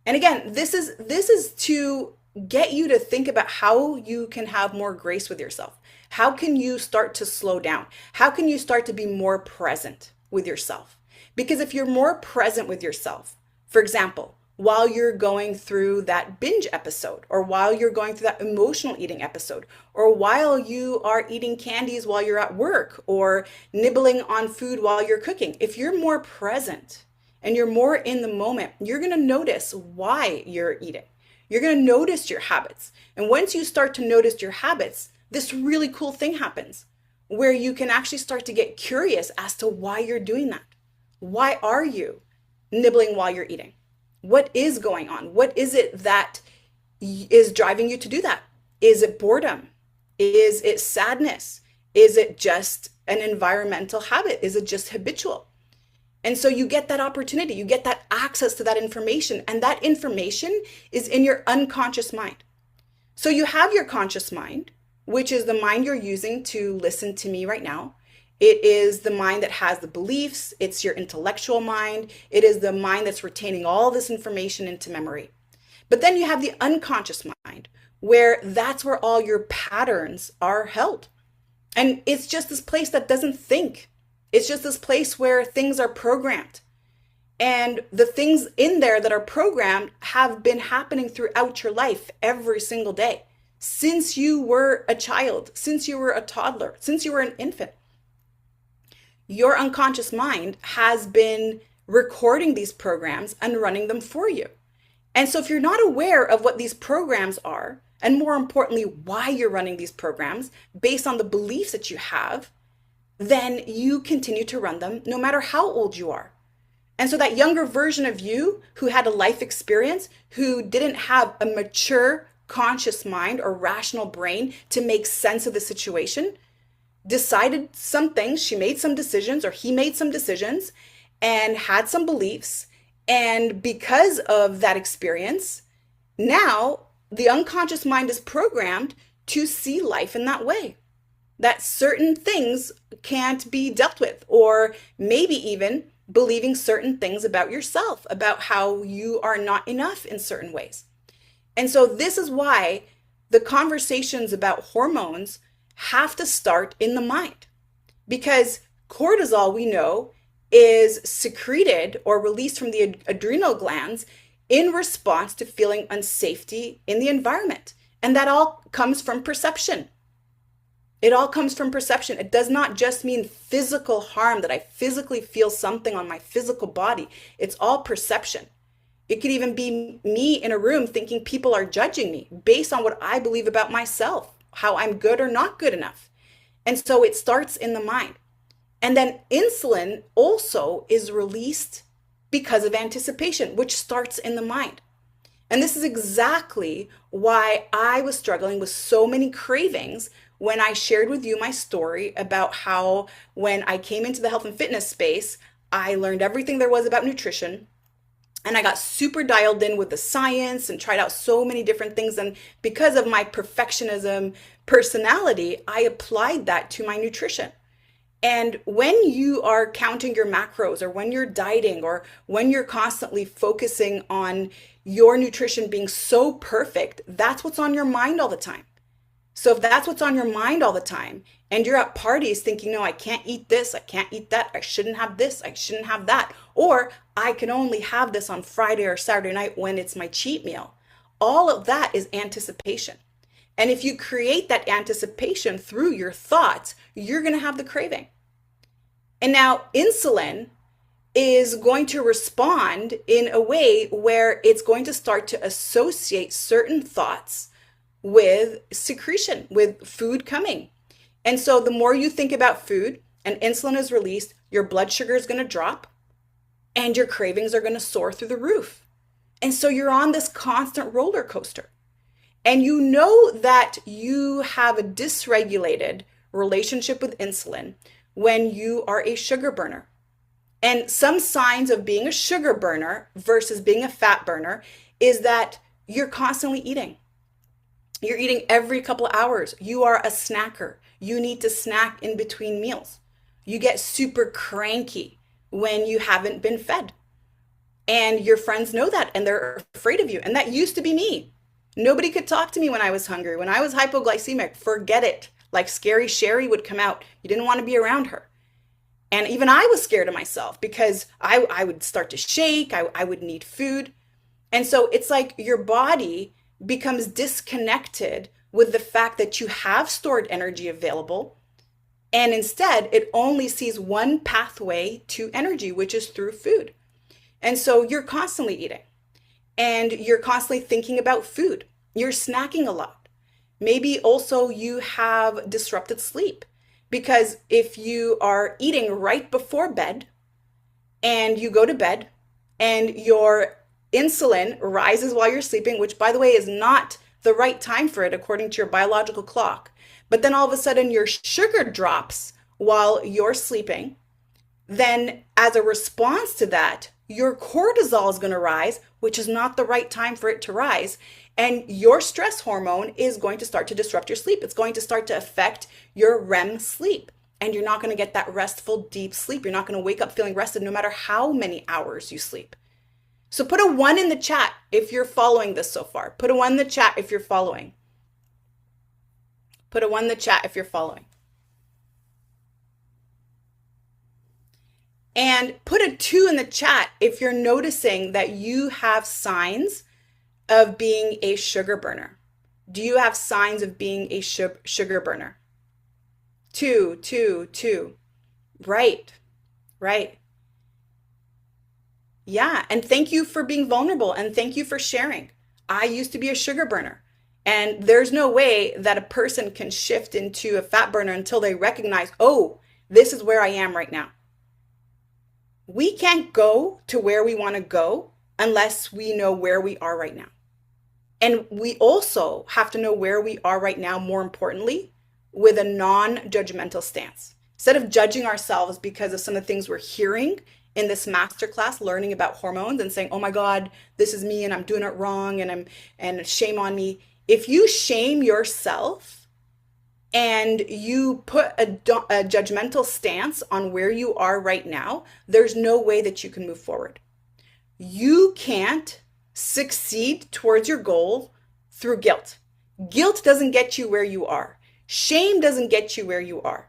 And again, this is to get you to think about how you can have more grace with yourself. How can you start to slow down? How can you start to be more present with yourself? Because if you're more present with yourself, for example, while you're going through that binge episode, or while you're going through that emotional eating episode, or while you are eating candies while you're at work, or nibbling on food while you're cooking, if you're more present and you're more in the moment, you're going to notice why you're eating. You're going to notice your habits. And once you start to notice your habits, this really cool thing happens where you can actually start to get curious as to why you're doing that. Why are you nibbling while you're eating? What is going on? What is it that is driving you to do that? Is it boredom? Is it sadness? Is it just an environmental habit? Is it just habitual? And so you get that opportunity, you get that access to that information, and that information is in your unconscious mind. So you have your conscious mind, which is the mind you're using to listen to me right now. It is the mind that has the beliefs. It's your intellectual mind. It is the mind that's retaining all this information into memory. But then you have the unconscious mind, where that's where all your patterns are held. And it's just this place that doesn't think. It's just this place where things are programmed. And the things in there that are programmed have been happening throughout your life every single day. Since you were a child, since you were a toddler, since you were an infant, your unconscious mind has been recording these programs and running them for you. And so if you're not aware of what these programs are, and more importantly, why you're running these programs based on the beliefs that you have, then you continue to run them no matter how old you are. And so that younger version of you who had a life experience, who didn't have a mature conscious mind or rational brain to make sense of the situation, decided some things, she made some decisions, or he made some decisions and had some beliefs. And because of that experience, now the unconscious mind is programmed to see life in that way, that certain things can't be dealt with, or maybe even believing certain things about yourself, about how you are not enough in certain ways. And so this is why the conversations about hormones have to start in the mind, because cortisol, we know, is secreted or released from the adrenal glands in response to feeling unsafety in the environment. And that all comes from perception. It all comes from perception. It does not just mean physical harm, that I physically feel something on my physical body. It's all perception. It could even be me in a room thinking people are judging me based on what I believe about myself, how I'm good or not good enough. And so it starts in the mind. And then insulin also is released because of anticipation, which starts in the mind. And this is exactly why I was struggling with so many cravings when I shared with you my story about how when I came into the health and fitness space, I learned everything there was about nutrition. And I got super dialed in with the science and tried out so many different things. And because of my perfectionism personality, I applied that to my nutrition. And when you are counting your macros, or when you're dieting, or when you're constantly focusing on your nutrition being so perfect, that's what's on your mind all the time. So if that's what's on your mind all the time, and you're at parties thinking, no, I can't eat this, I can't eat that, I shouldn't have this, I shouldn't have that, or I can only have this on Friday or Saturday night when it's my cheat meal, all of that is anticipation. And if you create that anticipation through your thoughts, you're going to have the craving. And now insulin is going to respond in a way where it's going to start to associate certain thoughts with secretion, with food coming. And so the more you think about food and insulin is released, your blood sugar is going to drop and your cravings are going to soar through the roof. And so you're on this constant roller coaster. And you know that you have a dysregulated relationship with insulin when you are a sugar burner. And some signs of being a sugar burner versus being a fat burner is that you're constantly eating. You're eating every couple of hours. You are a snacker. You need to snack in between meals. You get super cranky when you haven't been fed. And your friends know that and they're afraid of you. And that used to be me. Nobody could talk to me when I was hungry. When I was hypoglycemic, forget it. Like Scary Sherry would come out. You didn't want to be around her. And even I was scared of myself because I would start to shake. I would need food. And so it's like your body becomes disconnected with the fact that you have stored energy available. And instead, it only sees one pathway to energy, which is through food. And so you're constantly eating and you're constantly thinking about food. You're snacking a lot. Maybe also you have disrupted sleep, because if you are eating right before bed and you go to bed and your insulin rises while you're sleeping, which by the way is not the right time for it according to your biological clock, but then all of a sudden your sugar drops while you're sleeping, then as a response to that, your cortisol is going to rise, which is not the right time for it to rise. And your stress hormone is going to start to disrupt your sleep. It's going to start to affect your REM sleep. And you're not going to get that restful, deep sleep. You're not going to wake up feeling rested no matter how many hours you sleep. So put a 1 in the chat if you're following this so far. Put a 1 in the chat if you're following. Put a 1 in the chat if you're following. And put a 2 in the chat if you're noticing that you have signs of being a sugar burner. Do you have signs of being a sugar burner? 2, 2, 2. Right, right. Yeah, and thank you for being vulnerable and thank you for sharing. I used to be a sugar burner, and there's no way that a person can shift into a fat burner until they recognize, oh, this is where I am right now. We can't go to where we want to go unless we know where we are right now. And we also have to know where we are right now, more importantly, with a non-judgmental stance. Instead of judging ourselves because of some of the things we're hearing in this masterclass, learning about hormones and saying, oh my God, this is me and I'm doing it wrong and shame on me. If you shame yourself and you put a judgmental stance on where you are right now, there's no way that you can move forward. You can't succeed towards your goal through guilt. Guilt doesn't get you where you are. Shame doesn't get you where you are.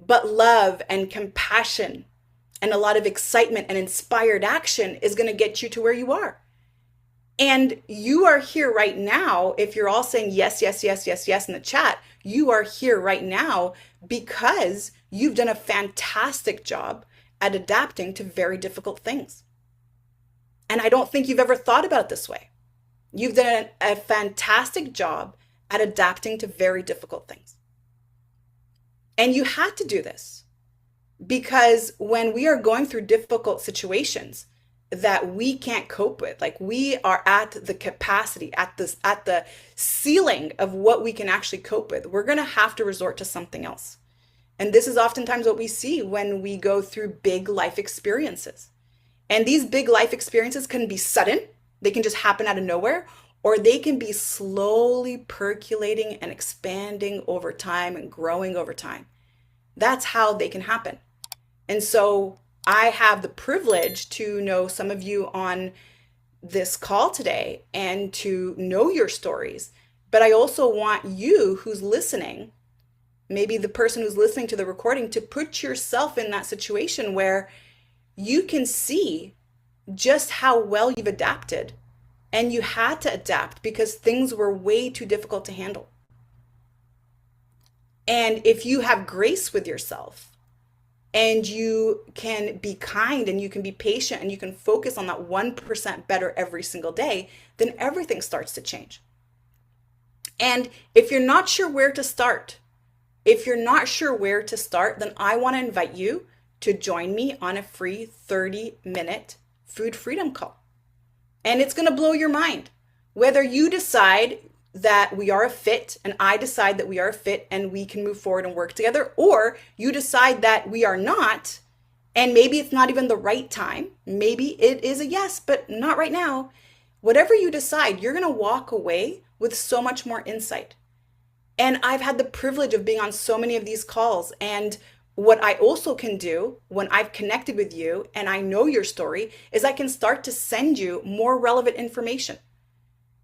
But love and compassion and a lot of excitement and inspired action is going to get you to where you are. And you are here right now. If you're all saying yes, yes, yes, yes, yes in the chat, you are here right now because you've done a fantastic job at adapting to very difficult things. And I don't think you've ever thought about it this way. You've done a fantastic job at adapting to very difficult things. And you had to do this because when we are going through difficult situations that we can't cope with, like we are at the capacity, at the ceiling of what we can actually cope with, we're going to have to resort to something else. And this is oftentimes what we see when we go through big life experiences. And these big life experiences can be sudden, they can just happen out of nowhere, or they can be slowly percolating and expanding over time and growing over time. That's how they can happen. And so I have the privilege to know some of you on this call today and to know your stories. But I also want you who's listening, maybe the person who's listening to the recording, to put yourself in that situation where you can see just how well you've adapted. And you had to adapt because things were way too difficult to handle. And if you have grace with yourself and you can be kind and you can be patient and you can focus on that 1% better every single day, then everything starts to change. And if you're not sure where to start, then I want to invite you to join me on a free 30-minute food freedom call. And it's going to blow your mind. Whether you decide that we are a fit and I decide that we are a fit and we can move forward and work together, or you decide that we are not, and maybe it's not even the right time. Maybe it is a yes, but not right now. Whatever you decide, you're going to walk away with so much more insight. And I've had the privilege of being on so many of these calls, and what I also can do when I've connected with you and I know your story is I can start to send you more relevant information.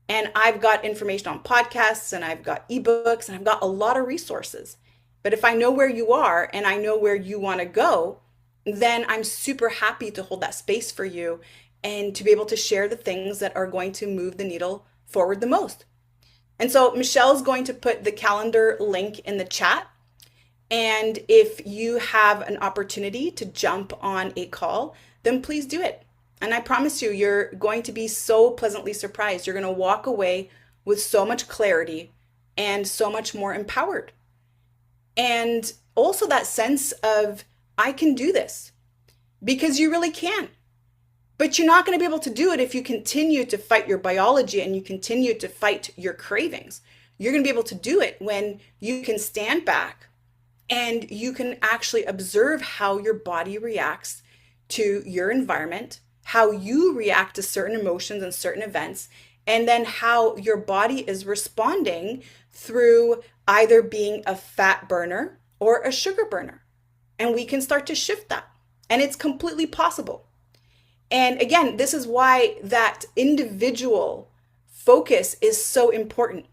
And I've got information on podcasts and I've got ebooks and I've got a lot of resources. But if I know where you are and I know where you want to go, then I'm super happy to hold that space for you and to be able to share the things that are going to move the needle forward the most. And so Michelle's going to put the calendar link in the chat. And if you have an opportunity to jump on a call, then please do it. And I promise you, you're going to be so pleasantly surprised. You're going to walk away with so much clarity and so much more empowered. And also that sense of, I can do this, because you really can. But you're not going to be able to do it if you continue to fight your biology and you continue to fight your cravings. You're going to be able to do it when you can stand back and you can actually observe how your body reacts to your environment, how you react to certain emotions and certain events, and then how your body is responding through either being a fat burner or a sugar burner. And we can start to shift that. And it's completely possible. And again, this is why that individual focus is so important.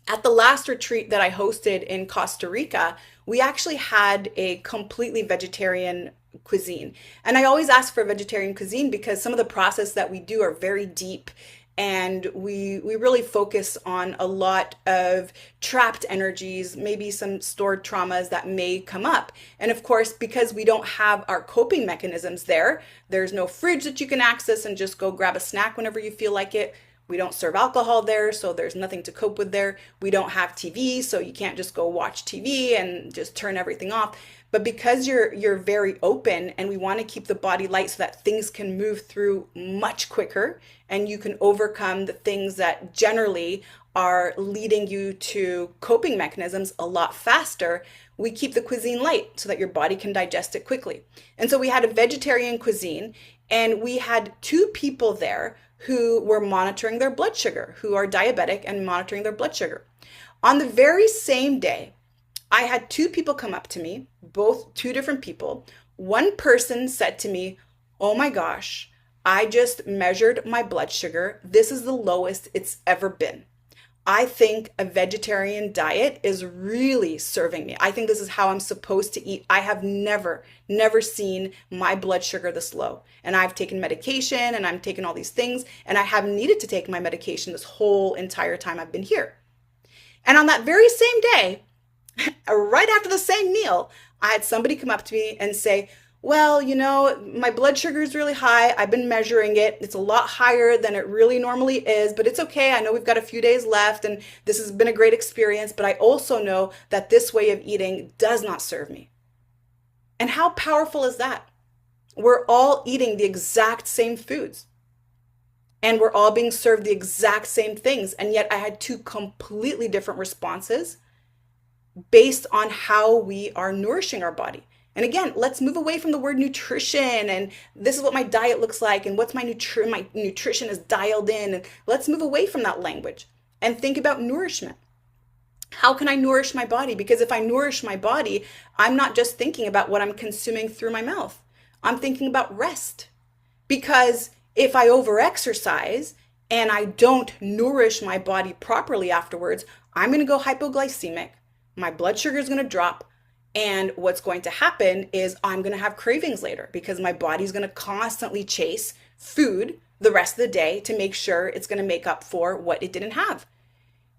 At the last retreat that I hosted in Costa Rica, we actually had a completely vegetarian cuisine. And I always ask for vegetarian cuisine because some of the process that we do are very deep, and we really focus on a lot of trapped energies, maybe some stored traumas that may come up. And of course, because we don't have our coping mechanisms there, there's no fridge that you can access and just go grab a snack whenever you feel like it. We don't serve alcohol there, so there's nothing to cope with there. We don't have TV, so you can't just go watch TV and just turn everything off. But because you're very open, and we want to keep the body light so that things can move through much quicker and you can overcome the things that generally are leading you to coping mechanisms a lot faster, we keep the cuisine light so that your body can digest it quickly. And so we had a vegetarian cuisine, and we had two people there who were monitoring their blood sugar, who are diabetic and monitoring their blood sugar. On the very same day, I had two people come up to me, both two different people. One person said to me, "Oh my gosh, I just measured my blood sugar. This is the lowest it's ever been. I think a vegetarian diet is really serving me. I think this is how I'm supposed to eat. I have never seen my blood sugar this low. And I've taken medication and I'm taking all these things, and I haven't needed to take my medication this whole entire time I've been here." And on that very same day, right after the same meal, I had somebody come up to me and say, "Well, my blood sugar is really high. I've been measuring it. It's a lot higher than it really normally is, but it's okay. I know we've got a few days left and this has been a great experience, but I also know that this way of eating does not serve me." And how powerful is that? We're all eating the exact same foods, and we're all being served the exact same things. And yet I had two completely different responses based on how we are nourishing our body. And again, let's move away from the word nutrition and this is what my diet looks like and what's my nutrition is dialed in. And let's move away from that language and think about nourishment. How can I nourish my body? Because if I nourish my body, I'm not just thinking about what I'm consuming through my mouth. I'm thinking about rest. Because if I overexercise and I don't nourish my body properly afterwards, I'm going to go hypoglycemic. My blood sugar is going to drop. And what's going to happen is I'm going to have cravings later because my body's going to constantly chase food the rest of the day to make sure it's going to make up for what it didn't have.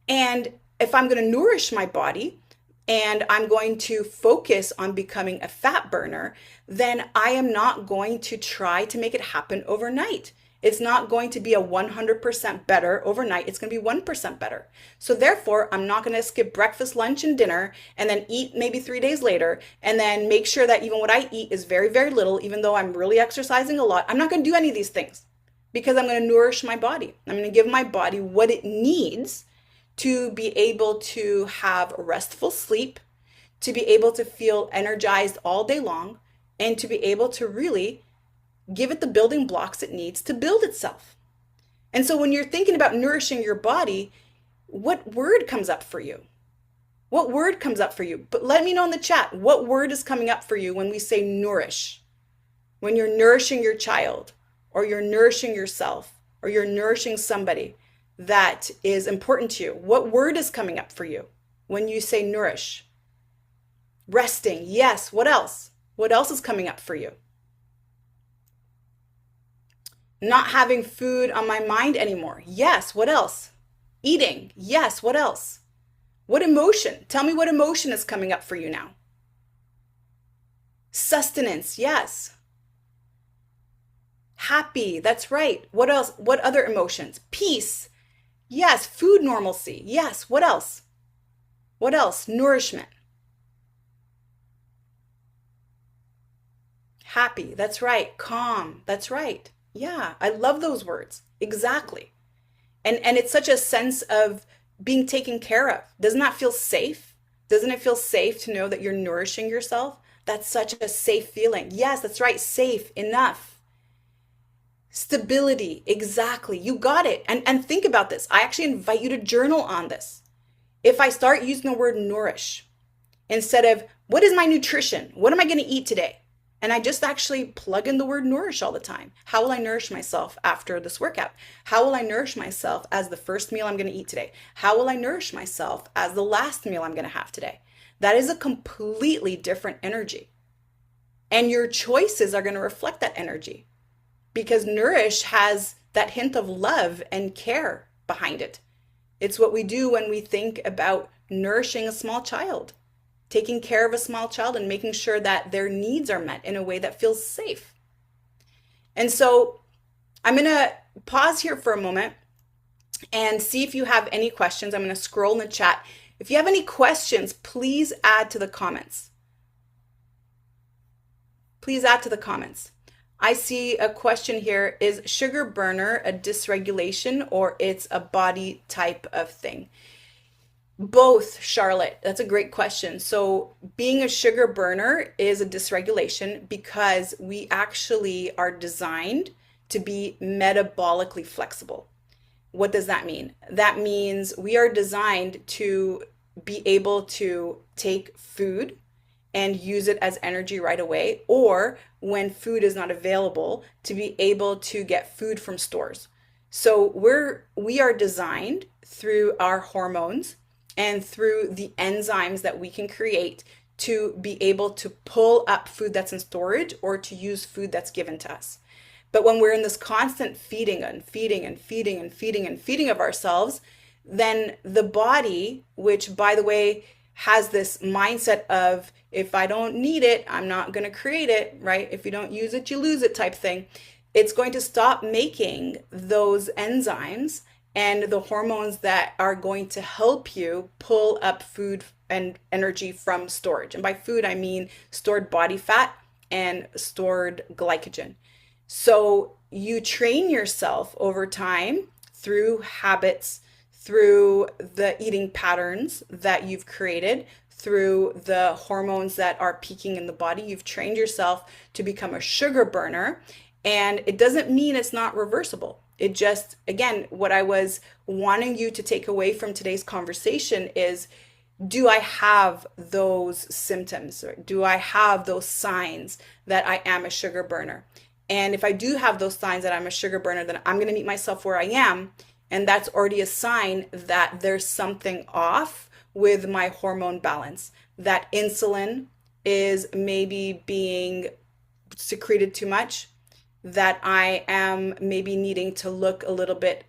And if I'm going to nourish my body and I'm going to focus on becoming a fat burner, then I am not going to try to make it happen overnight. It's not going to be a 100% better overnight. It's going to be 1% better. So therefore, I'm not going to skip breakfast, lunch, and dinner and then eat maybe 3 days later and then make sure that even what I eat is very, very little, even though I'm really exercising a lot. I'm not going to do any of these things because I'm going to nourish my body. I'm going to give my body what it needs to be able to have restful sleep, to be able to feel energized all day long, and to be able to really give it the building blocks it needs to build itself. And so when you're thinking about nourishing your body, what word comes up for you? What word comes up for you? But let me know in the chat, what word is coming up for you when we say nourish? When you're nourishing your child, or you're nourishing yourself, or you're nourishing somebody that is important to you, what word is coming up for you when you say nourish? Resting, yes. What else? What else is coming up for you? Not having food on my mind anymore. Yes. What else? Eating. Yes. What else? What emotion? Tell me what emotion is coming up for you now. Sustenance. Yes. Happy. That's right. What else? What other emotions? Peace. Yes, food normalcy. Yes, what else? What else? Nourishment. Happy. That's right. Calm. That's right. Yeah, I love those words. Exactly. And it's such a sense of being taken care of. Doesn't that feel safe? Doesn't it feel safe to know that you're nourishing yourself? That's such a safe feeling. Yes, that's right. Safe, enough. Stability, exactly. You got it. And think about this. I actually invite you to journal on this. If I start using the word nourish instead of what is my nutrition? What am I going to eat today? And I just actually plug in the word nourish all the time. How will I nourish myself after this workout? How will I nourish myself as the first meal I'm going to eat today? How will I nourish myself as the last meal I'm going to have today? That is a completely different energy. And your choices are going to reflect that energy because nourish has that hint of love and care behind it. It's what we do when we think about nourishing a small child, taking care of a small child and making sure that their needs are met in a way that feels safe. And so I'm going to pause here for a moment and see if you have any questions. I'm going to scroll in the chat. If you have any questions, please add to the comments. Please add to the comments. I see a question here. Is sugar burner a dysregulation or it's a body type of thing? Both, Charlotte. That's a great question. So being a sugar burner is a dysregulation because we actually are designed to be metabolically flexible. What does that mean? That means we are designed to be able to take food and use it as energy right away, or when food is not available, to be able to get food from stores. So we are designed through our hormones and through the enzymes that we can create to be able to pull up food that's in storage or to use food that's given to us. But when we're in this constant feeding and feeding and feeding and feeding and feeding of ourselves, then the body, which by the way has this mindset of if I don't need it, I'm not going to create it, right? If you don't use it, you lose it type thing. It's going to stop making those enzymes and the hormones that are going to help you pull up food and energy from storage. And by food, I mean stored body fat and stored glycogen. So you train yourself over time through habits, through the eating patterns that you've created, through the hormones that are peaking in the body. You've trained yourself to become a sugar burner, and it doesn't mean it's not reversible. It just, again, what I was wanting you to take away from today's conversation is, do I have those symptoms? Or do I have those signs that I am a sugar burner? And if I do have those signs that I'm a sugar burner, then I'm going to meet myself where I am. And that's already a sign that there's something off with my hormone balance, that insulin is maybe being secreted too much, that I am maybe needing to look a little bit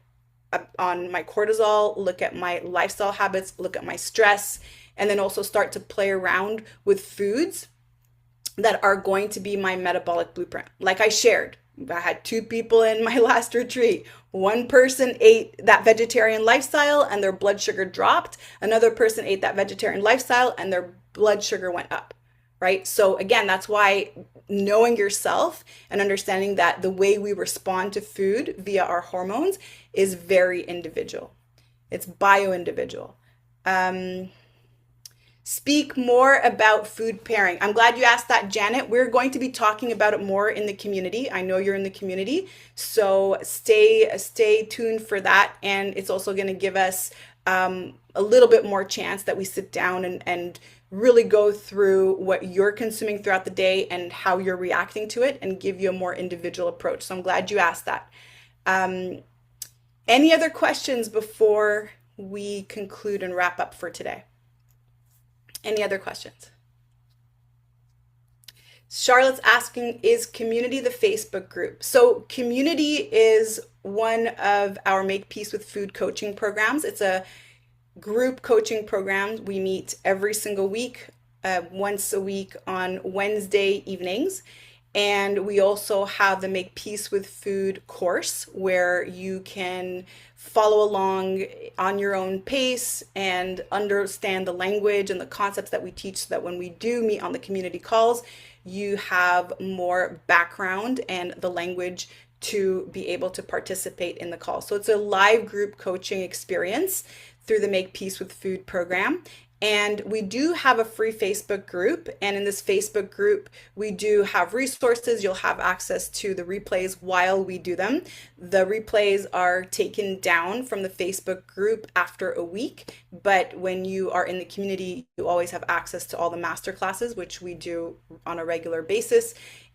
on my cortisol, look at my lifestyle habits, look at my stress, and then also start to play around with foods that are going to be my metabolic blueprint. Like I shared, I had two people in my last retreat. One person ate that vegetarian lifestyle and their blood sugar dropped. Another person ate that vegetarian lifestyle and their blood sugar went up, right? So again, that's why knowing yourself and understanding that the way we respond to food via our hormones is very individual. It's bio-individual. Speak more about food pairing. I'm glad you asked that, Janet. We're going to be talking about it more in the community. I know you're in the community, so stay tuned for that. And it's also going to give us a little bit more chance that we sit down and really go through what you're consuming throughout the day and how you're reacting to it and give you a more individual approach. So I'm glad you asked that. Any other questions before we conclude and wrap up for today? Any other questions? Charlotte's asking, is community the Facebook group? So community is one of our Make Peace with Food coaching programs. It's a group coaching program. We meet every single week, once a week on Wednesday evenings. And we also have the Make Peace with Food course where you can follow along on your own pace and understand the language and the concepts that we teach so that when we do meet on the community calls, you have more background and the language to be able to participate in the call. So it's a live group coaching experience through the Make Peace with Food program. And we do have a free Facebook group. And in this Facebook group, we do have resources. You'll have access to the replays while we do them. The replays are taken down from the Facebook group after a week. But when you are in the community, you always have access to all the master classes, which we do on a regular basis.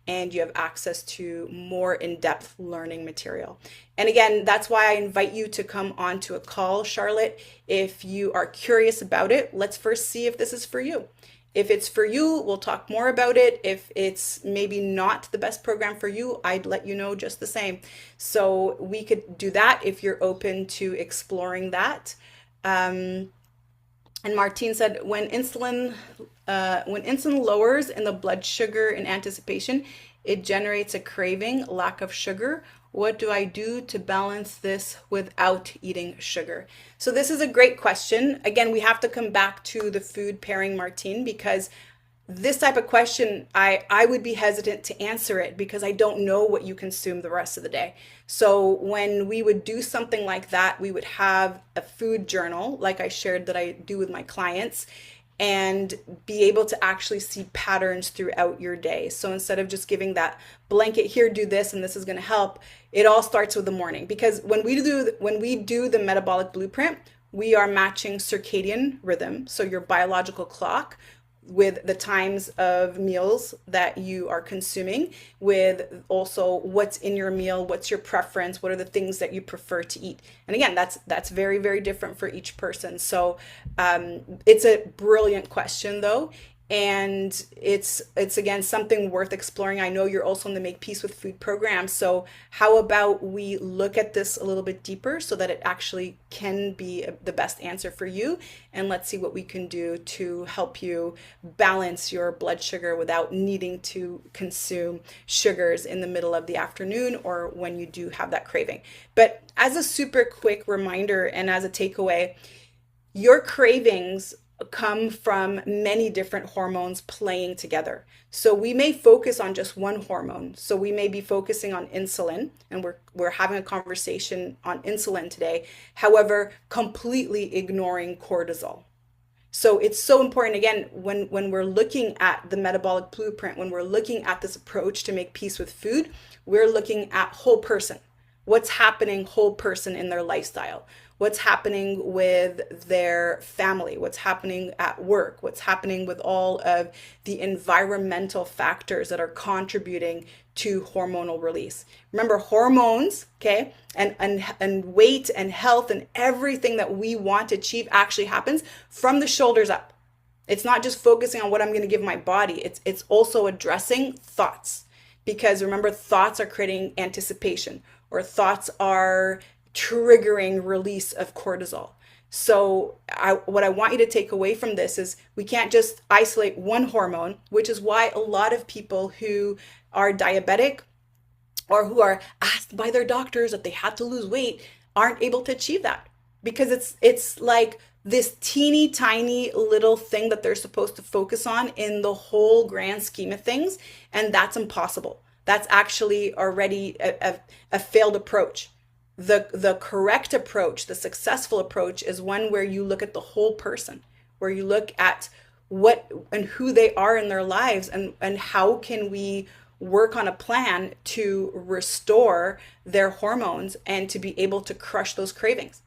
And you have access to more in-depth learning material. And again, that's why I invite you to come on to a call, Charlotte. If you are curious about it, let's first see if this is for you. If it's for you, we'll talk more about it. If it's maybe not the best program for you, I'd let you know just the same. So we could do that if you're open to exploring that. And Martine said, when insulin lowers in the blood sugar in anticipation, it generates a craving, lack of sugar. What do I do to balance this without eating sugar? So this is a great question. Again, we have to come back to the food pairing, Martine, because this type of question, I would be hesitant to answer it because I don't know what you consume the rest of the day. So when we would do something like that, we would have a food journal, like I shared that I do with my clients, and be able to actually see patterns throughout your day. So instead of just giving that blanket, here, do this, and this is going to help, it all starts with the morning. Because when we do the metabolic blueprint, we are matching circadian rhythm, so your biological clock, with the times of meals that you are consuming, with also what's in your meal, what's your preference, what are the things that you prefer to eat. And again, that's very, very different for each person. So it's a brilliant question though. And it's again, something worth exploring. I know you're also in the Make Peace with Food program. So how about we look at this a little bit deeper so that it actually can be the best answer for you. And let's see what we can do to help you balance your blood sugar without needing to consume sugars in the middle of the afternoon or when you do have that craving. But as a super quick reminder and as a takeaway, your cravings come from many different hormones playing together. So we may focus on just one hormone. So we may be focusing on insulin, and we're having a conversation on insulin today. However, completely ignoring cortisol. So it's so important, again, when we're looking at the metabolic blueprint, when we're looking at this approach to make peace with food, we're looking at whole person. What's happening whole person in their lifestyle? What's happening with their family? What's happening at work? What's happening with all of the environmental factors that are contributing to hormonal release? Remember, hormones, okay, and weight and health and everything that we want to achieve actually happens from the shoulders up. It's not just focusing on what I'm going to give my body. It's also addressing thoughts, because remember, thoughts are creating anticipation, or thoughts are triggering release of cortisol. So what I want you to take away from this is we can't just isolate one hormone, which is why a lot of people who are diabetic or who are asked by their doctors that they have to lose weight aren't able to achieve that, because it's like this teeny tiny little thing that they're supposed to focus on in the whole grand scheme of things, and that's impossible. That's actually already a failed approach. The correct approach, the successful approach, is one where you look at the whole person, where you look at what and who they are in their lives, and how can we work on a plan to restore their hormones and to be able to crush those cravings.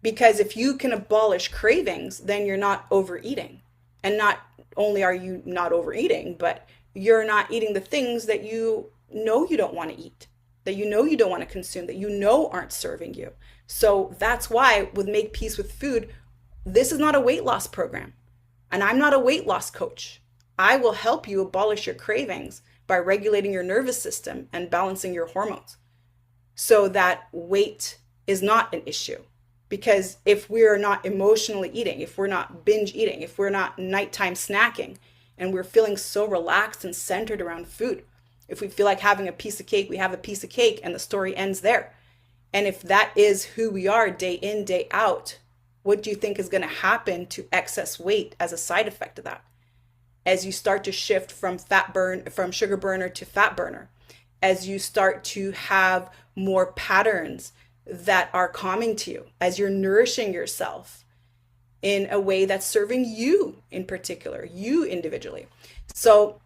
Because if you can abolish cravings, then you're not overeating. And not only are you not overeating, but you're not eating the things that you know you don't want to eat, that you know you don't want to consume, that you know aren't serving you. So that's why with Make Peace with Food, this is not a weight loss program. And I'm not a weight loss coach. I will help you abolish your cravings by regulating your nervous system and balancing your hormones so that weight is not an issue. Because if we're not emotionally eating, if we're not binge eating, if we're not nighttime snacking, and we're feeling so relaxed and centered around food, If we feel like having a piece of cake, we have a piece of cake and the story ends there. And if that is who we are day in, day out, what do you think is going to happen to excess weight as a side effect of that? As you start to shift from sugar burner to fat burner, as you start to have more patterns that are calming to you, as you're nourishing yourself in a way that's serving you in particular, you individually. So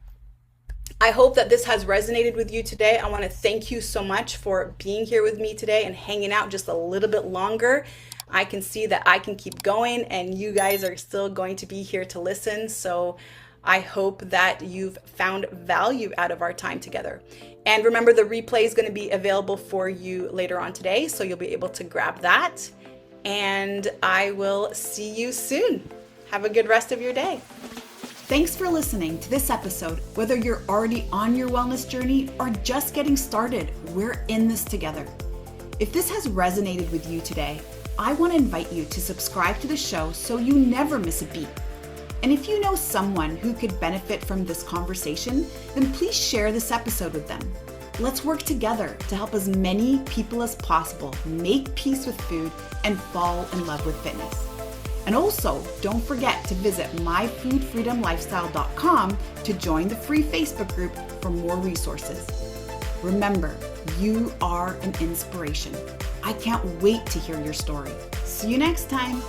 I hope that this has resonated with you today. I want to thank you so much for being here with me today and hanging out just a little bit longer. I can see that I can keep going and you guys are still going to be here to listen. So I hope that you've found value out of our time together. And remember, the replay is going to be available for you later on today, so you'll be able to grab that. And I will see you soon. Have a good rest of your day. Thanks for listening to this episode. Whether you're already on your wellness journey or just getting started, we're in this together. If this has resonated with you today, I want to invite you to subscribe to the show so you never miss a beat. And if you know someone who could benefit from this conversation, then please share this episode with them. Let's work together to help as many people as possible make peace with food and fall in love with fitness. And also, don't forget to visit myfoodfreedomlifestyle.com to join the free Facebook group for more resources. Remember, you are an inspiration. I can't wait to hear your story. See you next time.